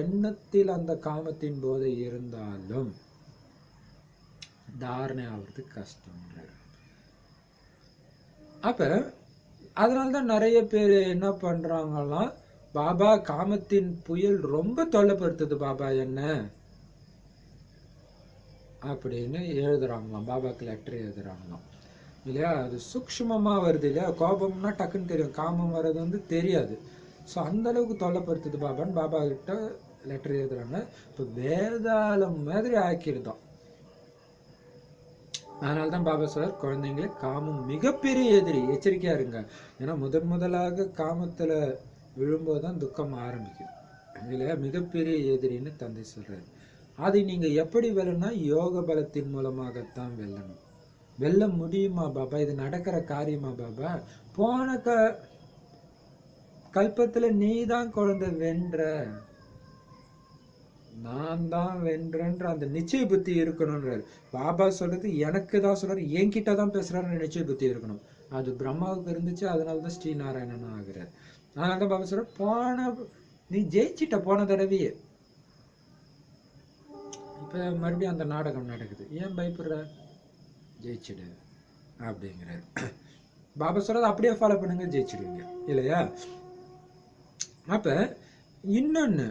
எண்ணத்தில் அந்த காமத்தின் போதை இருந்தாலும் தாரணை ஆகுறது கஷ்டம்ன்றாரு. அப்ப அதனால்தான் நிறைய பேர் என்ன பண்றாங்கலாம், பாபா காமத்தின் புயல் ரொம்ப தொல்லைப்படுத்துது பாபா என்ன அப்படின்னு எழுதுறாங்களாம், பாபாக்கு லெட்டர் எழுதுறாங்களாம் இல்லையா. அது சூக்ஷ்மமா வருது இல்லையா. கோபம்னா டக்குன்னு தெரியும், காமம் வர்றது வந்து தெரியாது. ஸோ அந்த அளவுக்கு தொல்லைப்படுத்துது பாபான்னு பாபா கிட்ட லெட்டர் எழுதுறாங்க. இப்போ வேதாளம் மாதிரி ஆக்கிடுதோம். அதனால்தான் பாபா சொல்றார், குழந்தைங்களே காமம் மிகப்பெரிய எதிரி, எச்சரிக்கையா இருங்க. ஏன்னா முதலாக காமத்துல விழும்போதுதான் துக்கம் ஆரம்பிக்கும் இல்லையா. மிகப்பெரிய எதிரின்னு தந்தை சொல்றாரு. அதை நீங்க எப்படி வெல்லணும்னா யோக பலத்தின் மூலமாகத்தான் வெல்லணும். வெல்ல முடியுமா பாபா? இது நடக்கிற காரியமா பாபா? போன கல்பத்துல நீ தான் குழந்தை வென்ற, நான் தான் வென்றன்ற அந்த நிச்சய புத்தி இருக்கணும்ன்றாரு பாபா. சொல்றது எனக்கு தான் சொல்றாரு, என்கிட்ட தான் பேசுறாரு, நிச்சய புத்தி இருக்கணும். அது பிரம்மாவுக்கு இருந்துச்சு, அதனாலதான் ஸ்ரீ நாராயணன் ஆகிறார். அதனாலதான் பாபா சொல்ற, போன நீ ஜெயிச்சிட்ட போன தடவையே, இப்ப மறுபடியும் அந்த நாடகம் நடக்குது, ஏன் பயப்படுற? ஜெயிச்சிடு அப்படிங்கிறாரு பாபா சொல்றது. அப்படியே ஃபாலோ பண்ணுங்க, ஜெயிச்சிடுவீங்க இல்லையா. அப்ப இன்னொன்னு,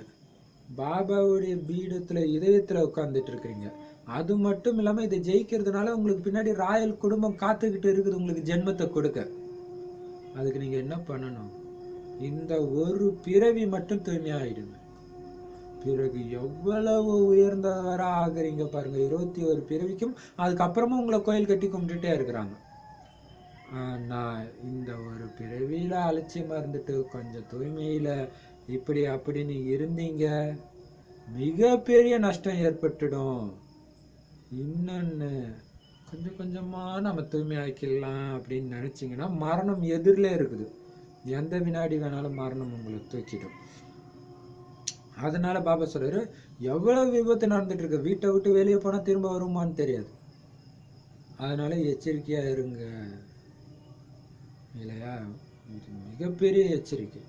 பாபாவுடைய பீடத்துல இதயத்துல உட்கார்ந்துட்டு இருக்கிறீங்க. அது மட்டும் இல்லாம இதை ஜெயிக்கிறதுனால உங்களுக்கு பின்னாடி ராயல் குடும்பம் காத்துக்கிட்டு இருக்குது உங்களுக்கு ஜென்மத்தை கொடுக்க. அதுக்கு நீங்க என்ன பண்ணணும்? இந்த ஒரு பிறவி மட்டும் தூய்மையாயிடுங்க, பிறகு எவ்வளவு உயர்ந்தவரா ஆகுறீங்க பாருங்க. 21 பிறவிக்கும் அதுக்கப்புறமும் உங்களை கோயில் கட்டி கும்பிட்டுட்டே இருக்கிறாங்க. நான் இந்த ஒரு பிறவியில அலட்சியமா இருந்துட்டு கொஞ்சம் தூய்மையில இப்படி அப்படின்னு இருந்தீங்க, மிகப்பெரிய நஷ்டம் ஏற்பட்டுடும். இன்னொன்னு, கொஞ்சம் கொஞ்சமா நம்ம தூய்மையாக்கிடலாம் அப்படின்னு நினைச்சீங்கன்னா மரணம் எதிரிலே இருக்குது. எந்த வினாடி வேணாலும் மரணம் உங்களை தூக்கிடும். அதனால பாபா சொல்றாரு, எவ்வளவு விபத்து நடந்துட்டு இருக்கு, வீட்டை விட்டு வெளியே போனா திரும்ப வருமான்னு தெரியாது. அதனால எச்சரிக்கையா இருங்க, இல்லையா? இது மிகப்பெரிய எச்சரிக்கை.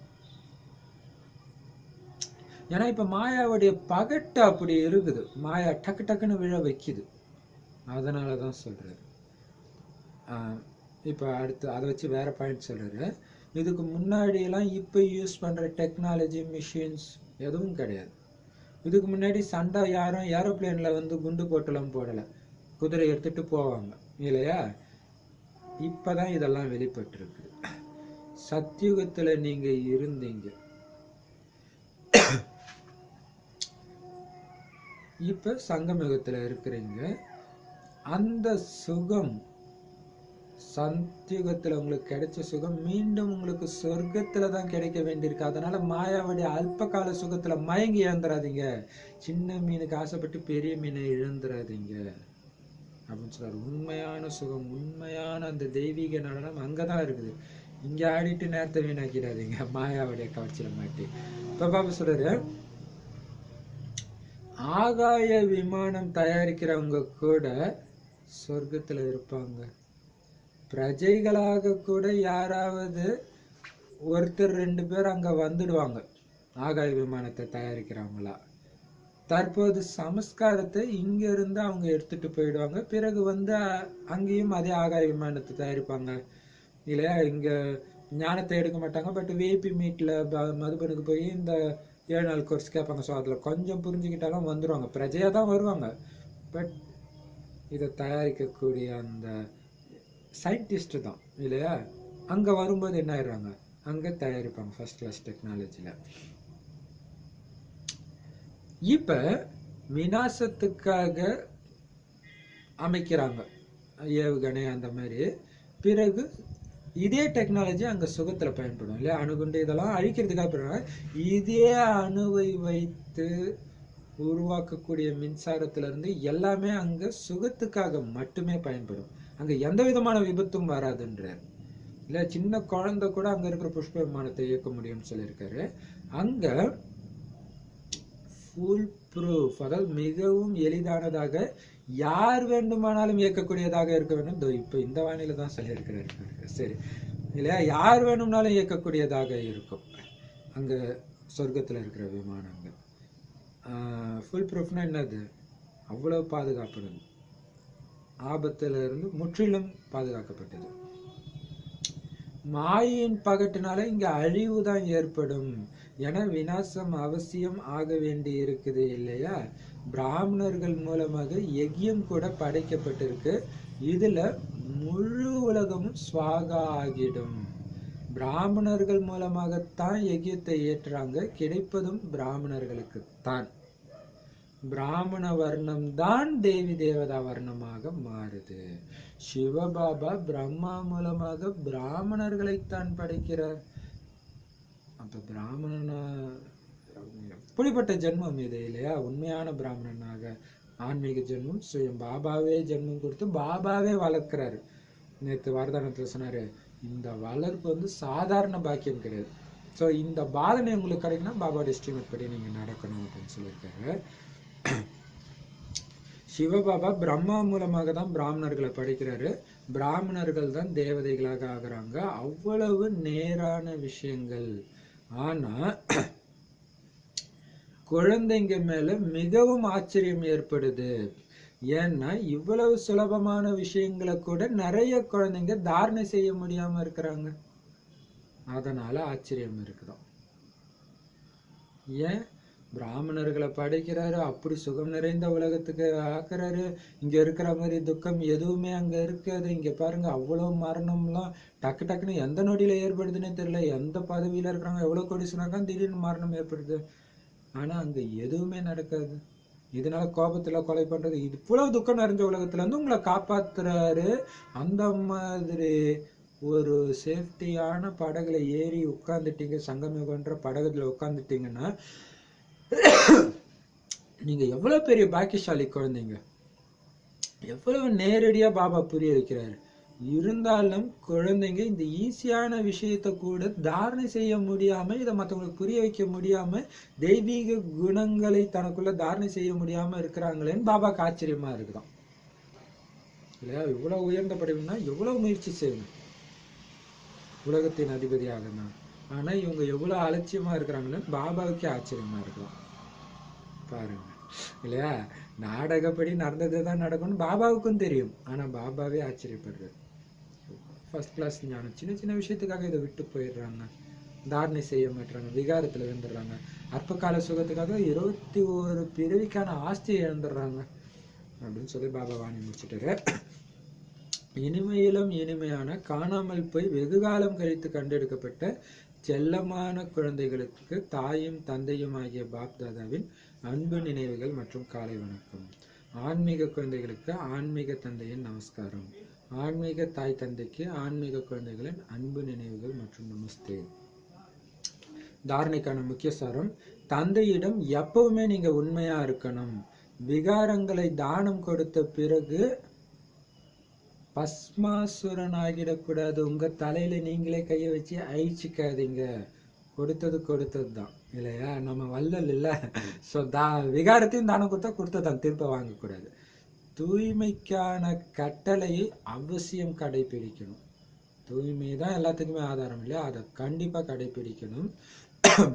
ஏன்னா இப்ப மாயாவுடைய பகட்டு அப்படி இருக்குது, மாயா டக்கு டக்குன்னு விழ வைக்குது. அதனாலதான் சொல்றாரு. இப்போ அடுத்து அதை வச்சு வேற பாயிண்ட் சொல்றாரு. இதுக்கு முன்னாடி எல்லாம் இப்போ யூஸ் பண்ற டெக்னாலஜி மிஷின்ஸ் எதுவும் கிடையாது. இதுக்கு முன்னாடி சண்டை யாரும் ஏரோப்ளேன்ல வந்து குண்டு போட்டெல்லாம் போடல, குதிரை எடுத்துட்டு போவாங்க, இல்லையா? இப்பதான் இதெல்லாம் வெளிப்பட்டிருக்கு. சத்தியுகத்துல நீங்க இருந்தீங்க, இப்ப சங்கமயுகத்துல இருக்கிறீங்க. அந்த சுகம், சத்தியுகத்துல உங்களுக்கு கிடைச்ச சுகம் மீண்டும் உங்களுக்கு சொர்க்கத்துல தான் கிடைக்க வேண்டியிருக்கு. அதனால மாயாவுடைய அல்ப கால சுகத்துல மயங்கி இழந்துடாதீங்க. சின்ன மீனுக்கு ஆசைப்பட்டு பெரிய மீனை இழந்துடாதீங்க அப்படின்னு சொல்றாரு. உண்மையான சுகம், உண்மையான அந்த தெய்வீக நடனம் அங்கதான் இருக்குது. இங்க ஆடிட்டு நேரத்தை வீணாக்கிடாதீங்க மாயாவுடைய கவர்ச்சியில மாட்டி. இப்ப பாபா சொல்றாரு, ஆகாய விமானம் தயாரிக்கிறவங்க கூட சொர்க்கத்துல இருப்பாங்க. பிரஜைகளாக கூட யாராவது ஒருத்தர் 2 பேர் அங்க வந்துடுவாங்க, ஆகாய விமானத்தை தயாரிக்கிறவங்களா. தற்போது சமஸ்காரத்தை இங்க இருந்து அவங்க எடுத்துட்டு போயிடுவாங்க. பிறகு வந்து அங்கேயும் அதே ஆகாய விமானத்தை தயாரிப்பாங்க, இல்லையா? இங்க ஞானத்தை எடுக்க மாட்டாங்க. பட் விஐபி மீட்ல மதுபனுக்கு போய் இந்த 7 நாள் கோர்ஸ் கேட்பாங்க. ஸோ அதில் கொஞ்சம் புரிஞ்சுக்கிட்டாலும் வந்துடுவாங்க, பிரஜையாக தான் வருவாங்க. பட் இதை தயாரிக்கக்கூடிய அந்த சயின்டிஸ்ட் தான், இல்லையா? அங்கே வரும்போது என்ன ஆயிடுறாங்க, அங்கே தயாரிப்பாங்க ஃபர்ஸ்ட் கிளாஸ் டெக்னாலஜியில். இப்போ விநாசத்துக்காக அமைக்கிறாங்க ஏவுகணை அந்த மாதிரி. பிறகு இதே டெக்னாலஜி அங்கே சுகத்தில் பயன்படும், இல்லையா? அணுகுண்டு இதெல்லாம் அழிக்கிறதுக்காக இதே அணுவை வைத்து உருவாக்கக்கூடிய மின்சாரத்திலிருந்து எல்லாமே அங்கே சுகத்துக்காக மட்டுமே பயன்படும். அங்கே எந்த விதமான விபத்தும் வராதுன்றார், இல்லை? சின்ன குழந்தை கூட அங்கே இருக்கிற புஷ்ப விமானத்தை இயக்க முடியும்னு சொல்லியிருக்காரு. அங்கே ஃபுல் ப்ரூஃப், அதாவது மிகவும் எளிதானதாக யார் வேண்டுமானாலும் இயக்கக்கூடியதாக இருக்க வேண்டும். இப்போ இந்த வானிலை தான் சொல்லியிருக்கிறாரு, சரி, இல்லையா? யார் வேணும்னாலும் இயக்கக்கூடியதாக இருக்கும் அங்கே சொர்க்கத்தில் இருக்கிற விமானங்கள். ஃபுல் ப்ரூஃப்னா என்னது? அவ்வளவு பாதுகாப்படும், ஆபத்துல இருந்து முற்றிலும் பாதுகாக்கப்பட்டது. மாயின் பகட்டினால இங்க அழிவு தான் ஏற்படும். என விநாசம் அவசியம் ஆக வேண்டி இருக்குது, இல்லையா? பிராமணர்கள் மூலமாக யஜ்யம் கூட படைக்கப்பட்டிருக்கு. இதுல முழு உலகமும் ஸ்வாகா ஆகிடும். பிராமணர்கள் மூலமாகத்தான் யஜ்யத்தை ஏற்றுறாங்க, கிடைப்பதும் பிராமணர்களுக்கு தான். பிராமண வர்ணம் தான் தேவி தேவதா வர்ணமாக மாறுது. சிவபாபா பிரம்மா மூலமாக பிராமணர்களைத்தான் படைக்கிறார். அப்ப பிராமணனா எப்படிப்பட்ட ஜென்மம் இது, இல்லையா? உண்மையான பிராமணனாக ஆன்மீக ஜென்மம், சுயம் பாபாவே ஜென்மம் கொடுத்து பாபாவே வளர்க்கிறாரு. நேற்று வரதானத்துல சொன்னாரு, இந்த வளர்ப்பு வந்து சாதாரண பாக்கியம் கிடையாது. ஸோ இந்த பாலனை உங்களுக்கு கிடைக்குன்னா பாபாவோட ஸ்ரீமத் படி நீங்க நடக்கணும் அப்படின்னு சொல்லியிருக்காரு. சிவபாபா பிரம்மா மூலமாக தான் பிராமணர்களை படைக்கிறாரு. பிராமணர்கள் தான் தேவதைகளாக ஆகுறாங்க. அவ்வளவு நேரான விஷயங்கள். ஆனா குழந்தைங்க மேல மிகவும் ஆச்சரியம் ஏற்படுது. ஏன்னா இவ்வளவு சுலபமான விஷயங்களை கூட நிறைய குழந்தைங்க தாரணை செய்ய முடியாம இருக்கிறாங்க. அதனால ஆச்சரியம் இருக்குதான். ஏன்? பிராமணர்களை படைக்கிறாரு, அப்படி சுகம் நிறைந்த உலகத்துக்கு ஆக்குறாரு. இங்க இருக்கிற மாதிரி துக்கம் எதுவுமே அங்க இருக்காது. இங்க பாருங்க, அவ்வளவு மரணம்லாம் டக்கு டக்குன்னு எந்த நொடியில ஏற்படுதுன்னே தெரியல. எந்த பதவியில இருக்கிறாங்க, எவ்வளவு கோடி சொன்னாக்கா திடீர்னு மரணம் ஏற்படுது. ஆனா அங்க எதுவுமே நடக்காது. இதனால கோபத்துல கொலை பண்றது, இவ்வளவு துக்கம் நிறைஞ்ச உலகத்துல இருந்து உங்களை காப்பாத்துறாரு. அந்த மாதிரி ஒரு சேஃப்டியான படகுல ஏறி உட்காந்துட்டீங்க, சங்கமிகன்ற படகுல உட்காந்துட்டீங்கன்னா நீங்க எவ்வளவு பெரிய பாக்கியசாலி குழந்தைங்க. எவ்வளவு நேரடியா பாபா புரிய வைக்கிறாரு. இருந்தாலும் குழந்தைங்க இந்த ஈஸியான விஷயத்த கூட தாரணை செய்ய முடியாம, இதை மற்றவங்களுக்கு புரிய வைக்க முடியாம, தெய்வீக குணங்களை தனக்குள்ள தாரணை செய்ய முடியாம இருக்கிறாங்களேன்னு பாபாக்கு ஆச்சரியமா இருக்குதான் இல்லையா? இவ்வளவு உயர்ந்த படைப்புனா எவ்வளவு முயற்சி செய்யணும் உலகத்தின் அதிபதி ஆகணும். ஆனா இவங்க எவ்வளவு அலட்சியமா இருக்கிறாங்கன்னு பாபாவுக்கே ஆச்சரியமா இருக்கலாம் பாருங்க இல்லையா? நாடகப்படி நடந்ததுதான் நடக்கும்னு பாபாவுக்கும் தெரியும். ஆனா பாபாவே ஆச்சரியப்படுறாரு. ஃபர்ஸ்ட் கிளாஸ் ஞானம். சின்ன சின்ன விஷயத்துக்காக இதை விட்டு போயிடுறாங்க, தாரணை செய்ய மாட்டாங்க, விகாரத்துல விழுந்துடுறாங்க. அற்ப கால சுகத்துக்காக 21 பிறவிக்கான ஆஸ்தியை இழந்துடுறாங்க அப்படின்னு சொல்லி பாபா வாணி முடிச்சுட்டாரு. இனிமையிலும் இனிமையான காணாமல் போய் வெகு காலம் கழித்து கண்டெடுக்கப்பட்ட செல்லமான குழந்தைகளுக்கு தாயும் தந்தையும் ஆகிய பாப் தாதாவின் அன்பு நினைவுகள் மற்றும் காலை வணக்கம். ஆன்மீக குழந்தைகளுக்கு ஆன்மீக தந்தையின் நமஸ்காரம். ஆன்மீக தாய் தந்தைக்கு ஆன்மீக குழந்தைகளின் அன்பு நினைவுகள் மற்றும் நமஸ்தே. தாரணைக்கான முக்கிய சாரம்: தந்தையிடம் எப்பவுமே நீங்க உண்மையா இருக்கணும். விகாரங்களை தானம் கொடுத்த பிறகு பஸ்மாசுரன் ஆகிடக்கூடாது. உங்க தலையில நீங்களே கையை வச்சு அழிச்சிக்காதீங்க. கொடுத்தது தான் இல்லையா? நம்ம வல்லல் இல்ல. ஸோ விகாரத்தையும் தானம் கொடுத்ததான் திருப்ப வாங்கக்கூடாது. தூய்மைக்கான கட்டளையை அவசியம் கடைபிடிக்கணும். தூய்மை தான் எல்லாத்துக்குமே ஆதாரம் இல்லையா? அதை கண்டிப்பா கடைபிடிக்கணும்.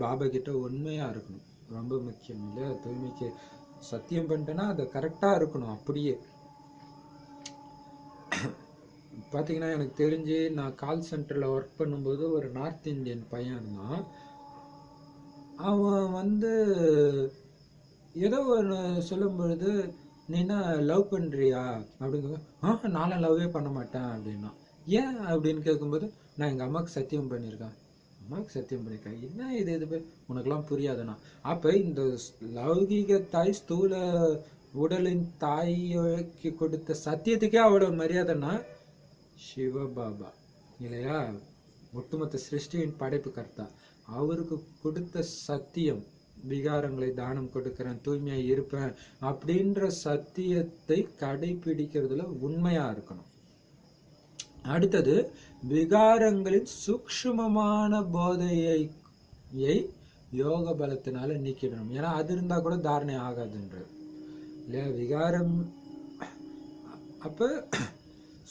பாபா கிட்ட உண்மையா இருக்கணும், ரொம்ப முக்கியம் இல்லையா? தூய்மைக்கு சத்தியம் பண்ணிட்டேன்னா அதை கரெக்டா இருக்கணும். அப்படியே பார்த்தீங்கன்னா, எனக்கு தெரிஞ்சு நான் கால் சென்டரில் ஒர்க் பண்ணும்போது ஒரு நார்த் இந்தியன் பையன் இருந்தான். அவன் ஏதோ ஒன்று சொல்லும் பொழுது, நீ என்ன லவ் பண்ணுறியா அப்படிங்க. நானும் லவ்வே பண்ண மாட்டேன் அப்படின்னா. ஏன் அப்படின்னு கேட்கும்போது, நான் எங்கள் அம்மாவுக்கு சத்தியம் பண்ணியிருக்கேன். அம்மாவுக்கு சத்தியம் பண்ணியிருக்கேன். என்ன இது உனக்கெல்லாம் புரியாதுண்ணா. அப்போ இந்த லௌகீக தாய் ஸ்தூல உடலின் தாய்க்கு கொடுத்த சத்தியத்துக்கே அவ்வளோ மரியாதைன்னா சிவபாபா இல்லையா? ஒட்டுமொத்த சிருஷ்டியின் படைப்பு கர்த்தா. அவருக்கு கொடுத்த சத்தியம், விகாரங்களை தானம் கொடுக்கிறேன், தூய்மையா இருப்பேன் அப்படின்ற சத்தியத்தை கடைபிடிக்கிறதுல உண்மையா இருக்கணும். அடுத்தது, விகாரங்களின் சூக்ஷ்மமான போதையை யோக பலத்தினால நீக்கிடணும். ஏன்னா அது இருந்தா கூட தாரணை ஆகாதுன்றது இல்லையா? விகாரம் அப்ப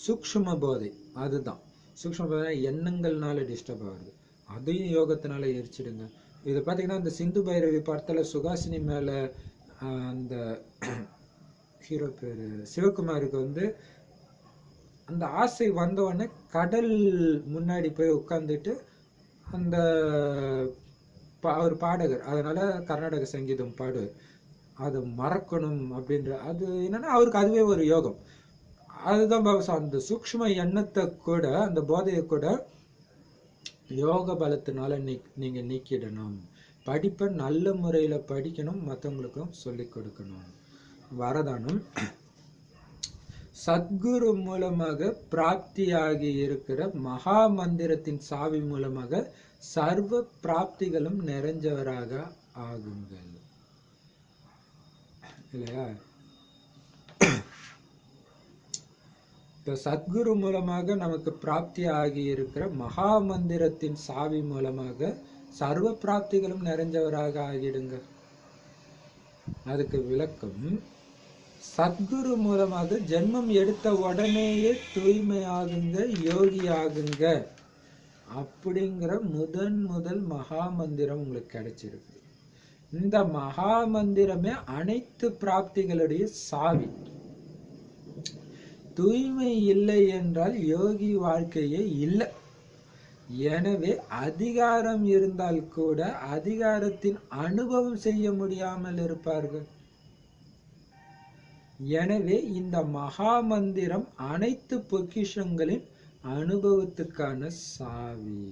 சூக்ஷ்ம போதை, அதுதான் சூக்ஷ்ம போதை. எண்ணங்கள்னால டிஸ்டர்ப் ஆகுது, அதையும் யோகத்தினால எரிச்சிடுங்க. இதை பார்த்தீங்கன்னா, இந்த சிந்து பைரவி படத்துல சுகாசினி மேல அந்த ஹீரோ பேரு சிவகுமாருக்கு அந்த ஆசை வந்த உடனே கடல் முன்னாடி போய் உட்கார்ந்துட்டு அந்த ஒரு பாடகர், அதனால கர்நாடக சங்கீதம் பாடுவார், அதை மறக்கணும் அப்படின்ற அது என்னன்னா அவருக்கு அதுவே ஒரு யோகம். அதுதான் பாபா அந்த சூக்ஷ்ம எண்ணத்தை கூட, அந்த போதையை கூட யோக பலத்தினால நீங்க நீக்கிடணும். படிப்பை நல்ல முறையில படிக்கணும், மற்றவங்களுக்கும் சொல்லிக் கொடுக்கணும். வரதானம்: சத்குரு மூலமாக பிராப்தியாகி இருக்கிற மகா மந்திரத்தின் சாவி மூலமாக சர்வ பிராப்திகளும் நிறைஞ்சவராக ஆகுங்கள் இல்லையா? சத்குரு மூலமாக நமக்கு பிராப்தி ஆகி இருக்கிற மகா மந்திரத்தின் சாவி மூலமாக சர்வ பிராப்திகளும் நிறைஞ்சவராக ஆகிடுங்க. அதுக்கு விளக்கம்: சத்குரு மூலமாக ஜென்மம் எடுத்த உடனேயே தூய்மை ஆகுங்க, யோகி ஆகுங்க அப்படிங்கிற முதல் மகா மந்திரம் உங்களுக்கு கிடைச்சிருக்கு. இந்த மகா மந்திரமே அனைத்து பிராப்திகளுடைய சாவி. தூய்மை இல்லை என்றால் யோகி வாழ்க்கையே இல்லை. எனவே அதிகாரம் இருந்தால் கூட அதிகாரத்தின் அனுபவம் செய்ய முடியாமல் இருப்பார்கள். எனவே இந்த மகா மந்திரம் அனைத்து பொக்கிஷங்களின் அனுபவத்துக்கான சாவி.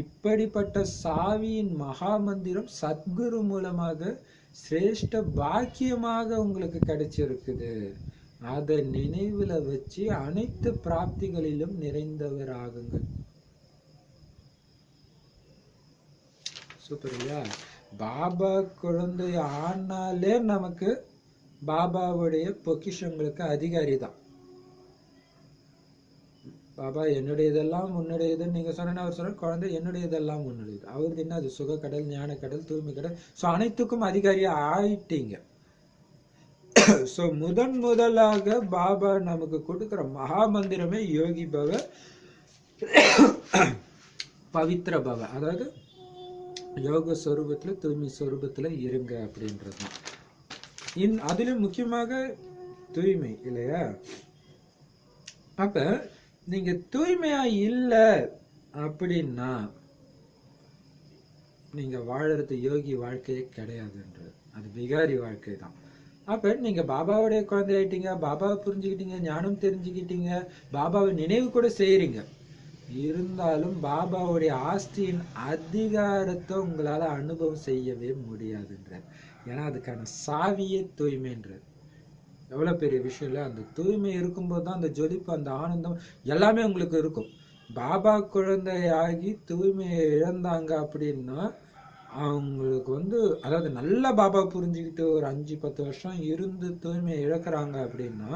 இப்படிப்பட்ட சாவியின் மகா மந்திரம் சத்குரு மூலமாக சிரேஷ்ட பாக்கியமாக உங்களுக்கு கிடைச்சிருக்குது. அதை நினைவுல வச்சு அனைத்து பிராப்திகளிலும் நிறைந்தவர் ஆகுங்கள். சூப்பர் இல்லையா? பாபா குழந்தை ஆனாலே நமக்கு பாபாவுடைய பொக்கிஷங்களுக்கு அதிகாரி தான். பாபா என்னுடையதெல்லாம் உன்னுடையதுன்னு நீங்க சொன்ன அவர் சொல்ற குழந்தை என்னுடையதெல்லாம் உன்னுடையது. அவருக்கு என்ன அது சுக கடல், ஞான கடல், தூய்மை கடல். ஸோ அனைத்துக்கும் அதிகாரியா ஆயிட்டீங்க. ஸோ முதலாக பாபா நமக்கு கொடுக்குற மகா மந்திரமே யோகி பவ பவித்ர பவ, அதாவது யோக ஸ்வரூபத்துல தூய்மை ஸ்வரூபத்துல இருங்க அப்படின்றது. அதிலும் முக்கியமாக தூய்மை இல்லையா? அப்ப நீங்க தூய்மையா இல்லை அப்படின்னா நீங்க வாழறது யோகி வாழ்க்கையே கிடையாதுன்றது, அது விகாரி வாழ்க்கை தான். அப்ப நீங்க பாபாவுடைய குழந்தை ஆயிட்டீங்க, பாபாவை புரிஞ்சுக்கிட்டீங்க, ஞானம் தெரிஞ்சுக்கிட்டீங்க, பாபாவை நினைவு கூட செய்யறீங்க. இருந்தாலும் பாபாவுடைய ஆஸ்தியின் அதிகாரத்தை உங்களால அனுபவம் செய்யவே முடியாதுன்ற. ஏன்னா அதுக்கான சாவியே தூய்மைன்றது. எவ்வளவு பெரிய விஷயம் இல்லை? அந்த தூய்மை இருக்கும்போது தான் அந்த ஜொலிப்பு, அந்த ஆனந்தம் எல்லாமே உங்களுக்கு இருக்கும். பாபா குழந்தையாகி தூய்மையை இழந்தாங்க அப்படின்னா அவங்களுக்கு அதாவது நல்ல பாபா புரிஞ்சுக்கிட்டு ஒரு 5-10 வருஷம் இருந்து தூய்மையை இழக்கிறாங்க அப்படின்னா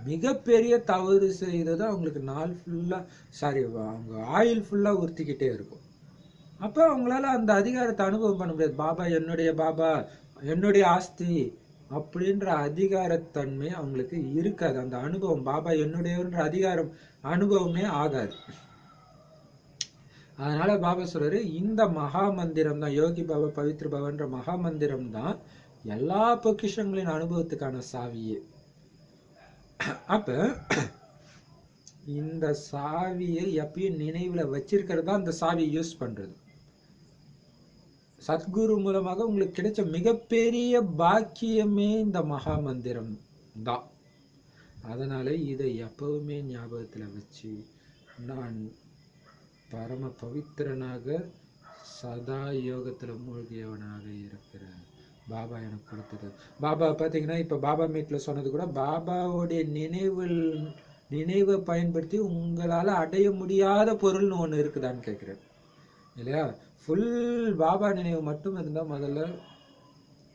மிகப்பெரிய தவறு செய்தது அவங்களுக்கு நாள் ஃபுல்லா அவங்க ஆயில் ஃபுல்லா உறுத்திக்கிட்டே இருக்கும். அப்ப அவங்களால அந்த அதிகாரத்தை அனுபவம் பண்ண முடியாது. பாபா என்னுடைய ஆஸ்தி அப்படின்ற அதிகாரத்தன்மை அவங்களுக்கு இருக்காது. அந்த அனுபவம் பாபா என்னுடையன்ற அதிகாரம் அனுபவமே ஆகாது. அதனால பாபா சொல்றாரு, இந்த மகா மந்திரம் தான் யோகி பாபா பவித்ர பவன்ற மகா மந்திரம் தான் எல்லா பொக்கிஷங்களின் அனுபவத்துக்கான சாவியே. அப்ப இந்த சாவியை எப்பயும் நினைவுல வச்சிருக்கிறது தான் இந்த சாவியை யூஸ் பண்றது. சத்குரு மூலமாக உங்களுக்கு கிடைச்ச மிகப்பெரிய பாக்கியமே இந்த மகா மந்திரம் தான். அதனால இதை எப்பவுமே ஞாபகத்துல வச்சு நான் பரம பவித்திரனாக சதா யோகத்துல மூழ்கியவனாக இருக்கிறேன். பாபா எனக்கு கொடுத்தது. பாபா பார்த்தீங்கன்னா இப்ப பாபா மீட்ல சொன்னது கூட பாபாவுடைய நினைவை பயன்படுத்தி உங்களால அடைய முடியாத பொருள்னு ஒண்ணு இருக்குதான்னு கேட்கிறேன் இல்லையா? ஃபுல் பாபா நினைவு மட்டும் இருந்தா முதல்ல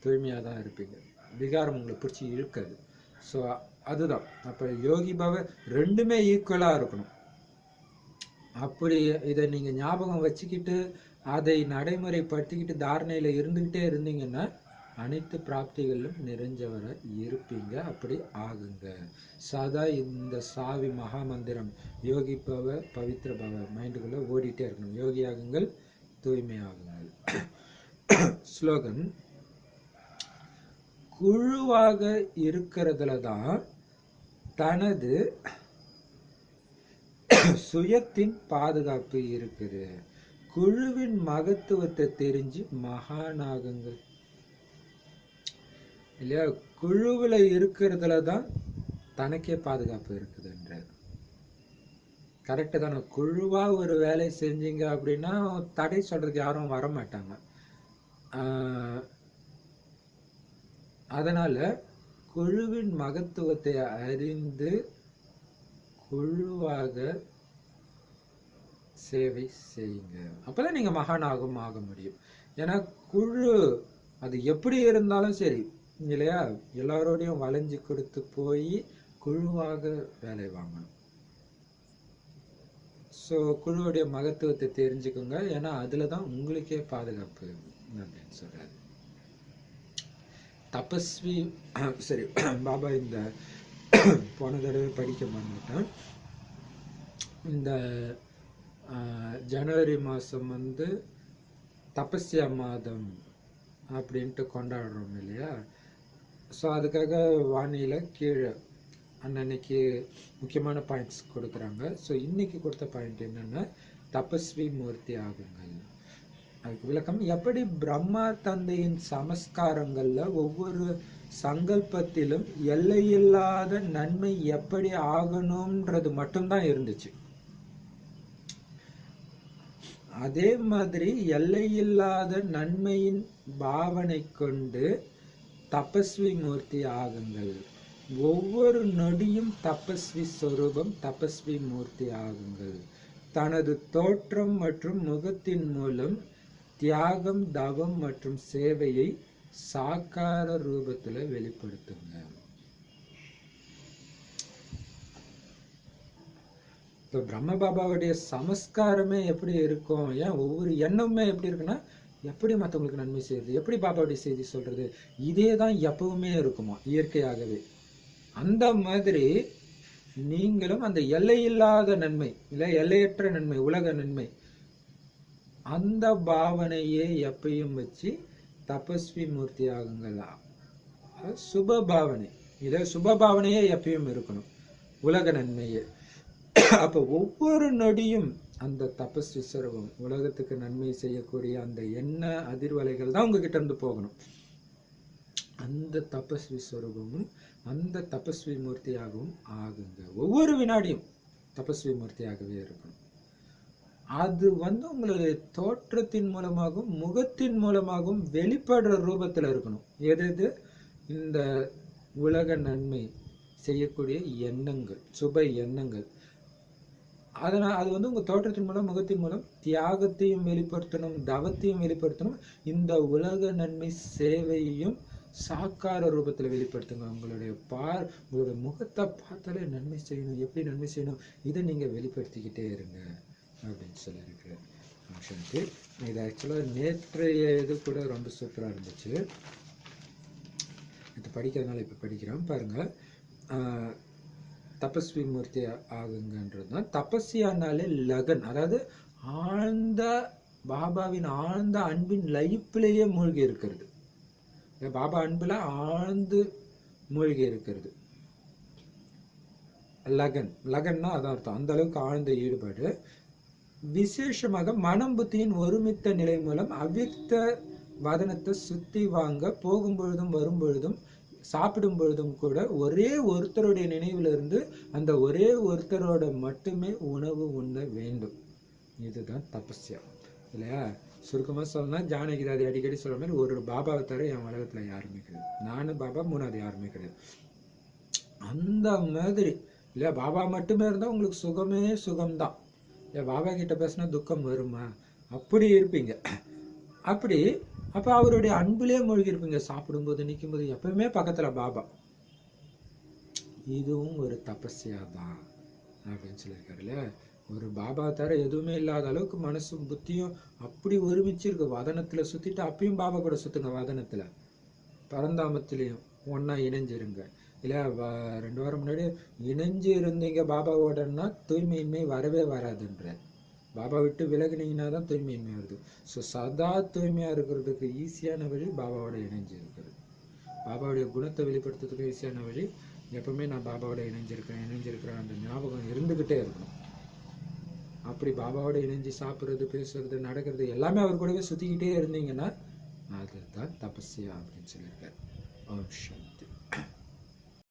தூய்மையா தான் இருப்பீங்க. விகாரம் உங்களை பிடிச்சி இழுக்காது. ஸோ அதுதான். அப்ப யோகி பாபா ரெண்டுமே ஈக்குவலா இருக்கணும். அப்படி இதை நீங்க ஞாபகம் வச்சுக்கிட்டு அதை நடைமுறைப்படுத்திக்கிட்டு தாரணையில இருந்துகிட்டே இருந்தீங்கன்னா அனைத்து பிராப்திகளிலும் நிறைஞ்சவர இருப்பீங்க. அப்படி ஆகுங்க. சதா இந்த சாவி மகா மந்திரம் யோகி பவ பவித்ர பவ மைண்டுக்குள்ள ஓடிட்டே இருக்கணும். யோகி ஆகுங்கள், தூய்மை ஆகுங்கள். ஸ்லோகன், குழுவாக இருக்கிறதுல தான் தனது சுயத்தின் பாதுகாப்பு இருக்குது. குழுவின் மகத்துவத்தை தெரிஞ்சு மகானாகுங்கள் இல்லையா? குழுவுல இருக்கிறதுல தான் தனக்கே பாதுகாப்பு இருக்குதுன்ற. கரெக்டு தானே? குழுவா ஒரு வேலை செஞ்சீங்க அப்படின்னா தடை சொல்றதுக்கு யாரும் வர மாட்டாங்க. அதனால குழுவின் மகத்துவத்தை அறிந்து குழுவாக சேவை செய்யுங்க. அப்பதான் நீங்க மகானாகவும் ஆக முடியும். ஏன்னா குழு அது எப்படி இருந்தாலும் சரி இல்லையா, எல்லாரோடையும் வளைஞ்சு கொடுத்து போய் குழுவாக வேலை வாங்கணும். ஸோ குழுவுடைய மகத்துவத்தை தெரிஞ்சுக்கோங்க. ஏன்னா அதுலதான் உங்களுக்கே பாதுகாப்பு அப்படின்னு சொல்றாரு. தபஸ்வி சரி, பாபா இந்த போன தடவை படிக்க மாட்டேன். இந்த ஜனவரி மாதம் தபஸ்யா மாதம் அப்படின்ட்டு கொண்டாடுறோம் இல்லையா? ஸோ அதுக்காக வானிலை கீழே அன்னன்னைக்கு முக்கியமான பாயிண்ட்ஸ் கொடுக்குறாங்க. ஸோ இன்னைக்கு கொடுத்த பாயிண்ட் என்னன்னா, தபஸ்வி மூர்த்தி ஆகுங்கள். அதுக்கு விளக்கம், எப்படி பிரம்மா தந்தையின் சமஸ்காரங்கள்ல ஒவ்வொரு சங்கல்பத்திலும் எல்லையில்லாத நன்மை எப்படி ஆகணும்ன்றது மட்டும்தான் இருந்துச்சு, அதே மாதிரி எல்லையில்லாத நன்மையின் பாவனை கொண்டு தபஸ்வி மூர்த்தி ஆகுங்கள். ஒவ்வொரு நொடியும் தபஸ்வி சொரூபம், தபஸ்வி மூர்த்தி ஆகுங்கள். தனது தோற்றம் மற்றும் முகத்தின் மூலம் தியாகம், தவம் மற்றும் சேவையை சாக்கார ரூபத்துல வெளிப்படுத்துங்க. இப்போ பிரம்ம பாபாவுடைய சமஸ்காரமே எப்படி இருக்கும், ஏன் ஒவ்வொரு எண்ணமுமே எப்படி இருக்குன்னா, எப்படி மற்றவங்களுக்கு நன்மை செய்யுது, எப்படி பாபாவுடைய செய்தி சொல்றது, இதே தான் எப்பவுமே இருக்குமா இயற்கையாகவே. அந்த மாதிரி நீங்களும் அந்த எல்லையில்லாத நன்மை, இல்லை எல்லையற்ற நன்மை, உலக நன்மை, அந்த பாவனையே எப்பயும் வச்சு தபஸ்வி மூர்த்தி ஆகுங்களா. சுப பாவனை, இதை சுப பாவனையே எப்பயும் இருக்கணும், உலக நன்மையே. அப்ப ஒவ்வொரு நொடியும் அந்த தபஸ்வி சர்வம், உலகத்துக்கு நன்மை செய்யக்கூடிய அந்த எண்ண அதிர்வலைகள் தான் உங்ககிட்ட இருந்து போகணும். அந்த தபஸ்வி ஸ்வரூபமும் அந்த தபஸ்வி மூர்த்தியாகவும் ஆகுங்க. ஒவ்வொரு வினாடியும் தபஸ்வி மூர்த்தியாகவே இருக்கணும். அது உங்களுடைய தோற்றத்தின் மூலமாகவும் முகத்தின் மூலமாகவும் வெளிப்படுற ரூபத்துல இருக்கணும். எது இந்த உலக நன்மை செய்யக்கூடிய எண்ணங்கள், சுப எண்ணங்கள். அதனால் அது உங்க தோற்றத்தின் மூலம் முகத்தின் மூலம் தியாகத்தையும் வெளிப்படுத்தணும், தவத்தையும் வெளிப்படுத்தணும், இந்த உலக நன்மை சேவையையும் சாக்கார ரூபத்தில் வெளிப்படுத்துங்க. உங்களுடைய முகத்தை பார்த்தாலே நன்மை செய்யணும், எப்படி நன்மை செய்யணும், இதை நீங்கள் வெளிப்படுத்திக்கிட்டே இருங்க அப்படின்னு சொல்லியிருக்கிறேன். இது ஆக்சுவலாக நேற்றைய இது கூட ரொம்ப சூப்பராக இருந்துச்சு. இது படிக்கிறதுனால இப்போ படிக்கிறோம் பாருங்கள். தபஸ்வி மூர்த்தி ஆகுங்கன்றது தான். தபஸ்யானாலே லகன், அதாவது ஆழ்ந்த பாபாவின் ஆழ்ந்த அன்பின் லைப்பிலேயே மூழ்கி இருக்கிறது. பாபா அன்புல ஆழ்ந்து மூழ்கி இருக்கிறது. லகன், லகன்னா அதான் அர்த்தம், அந்த அளவுக்கு ஆழ்ந்த ஈடுபாடு. விசேஷமாக மனம் புத்தியின் ஒருமித்த நிலை மூலம் அவ்வியக்த வதனத்தை சுத்தி வாங்க போகும்பொழுதும் வரும்பொழுதும் சாப்பிடும் பொழுதும் கூட ஒரே ஒருத்தருடைய நினைவுல இருந்து அந்த ஒரே ஒருத்தரோட மட்டுமே உணவு உண்ண வேண்டும். இதுதான் தபஸ்யா இல்லையா. சுருக்கமாக சொல்லணும்னா ஜானகிதாதி அடிக்கடி சொல்ற மாதிரி, ஒரு பாபாவை தவிர என் உலகத்துல யாருமே கிடையாது, நானும் பாபா, மூணாவது யாருமே கிடையாது. அந்த மாதிரி இல்லையா. பாபா மட்டுமே இருந்தா உங்களுக்கு சுகமே சுகம்தான். பாபா கிட்ட பேசினா துக்கம் வருமா, அப்படி இருப்பீங்க. அப்ப அவருடைய அன்புலயே மூழ்கி இருப்பீங்க. சாப்பிடும்போது நிற்கும்போது எப்பவுமே பக்கத்துல பாபா. இதுவும் ஒரு தபஸ்யா தான் அப்படின்னு சொல்லியிருக்காரு இல்லையா. ஒரு பாபா தவிர எதுவுமே இல்லாத அளவுக்கு மனசும் புத்தியும் அப்படி ஒருமிச்சிருக்கு. வதனத்துல சுத்திட்டு அப்பயும் பாபா கூட சுத்துங்க. வதனத்துல பரந்தாமத்திலையும் ஒன்னா இணைஞ்சிருங்க இல்லையா. 2 வாரம் முன்னாடி இணைஞ்சு இருந்தீங்க பாபாவோடன்னா தூய்மையின்மை வரவே வராதுன்ற. பாபா விட்டு விலகினீங்கன்னா தான் தூய்மையின்மை வருது. ஸோ சதா தூய்மையா இருக்கிறதுக்கு ஈஸியான வழி பாபாவோட இணைஞ்சு இருக்கிறது. பாபாவுடைய குணத்தை வெளிப்படுத்துறதுக்கு ஈஸியான வழி எப்பவுமே நான் பாபாவோட இணைஞ்சிருக்கிறேன் அந்த ஞாபகம் இருந்துகிட்டே இருக்கணும். அப்படி பாபாவோட இணைஞ்சு சாப்பிட்றது, பேசுறது, நடக்கிறது எல்லாமே அவர் கூடவே சுத்திக்கிட்டே இருந்தீங்கன்னா அதுதான் தபஸ்யா அப்படின்னு சொல்லியிருக்காரு. ஓம் சாந்தி.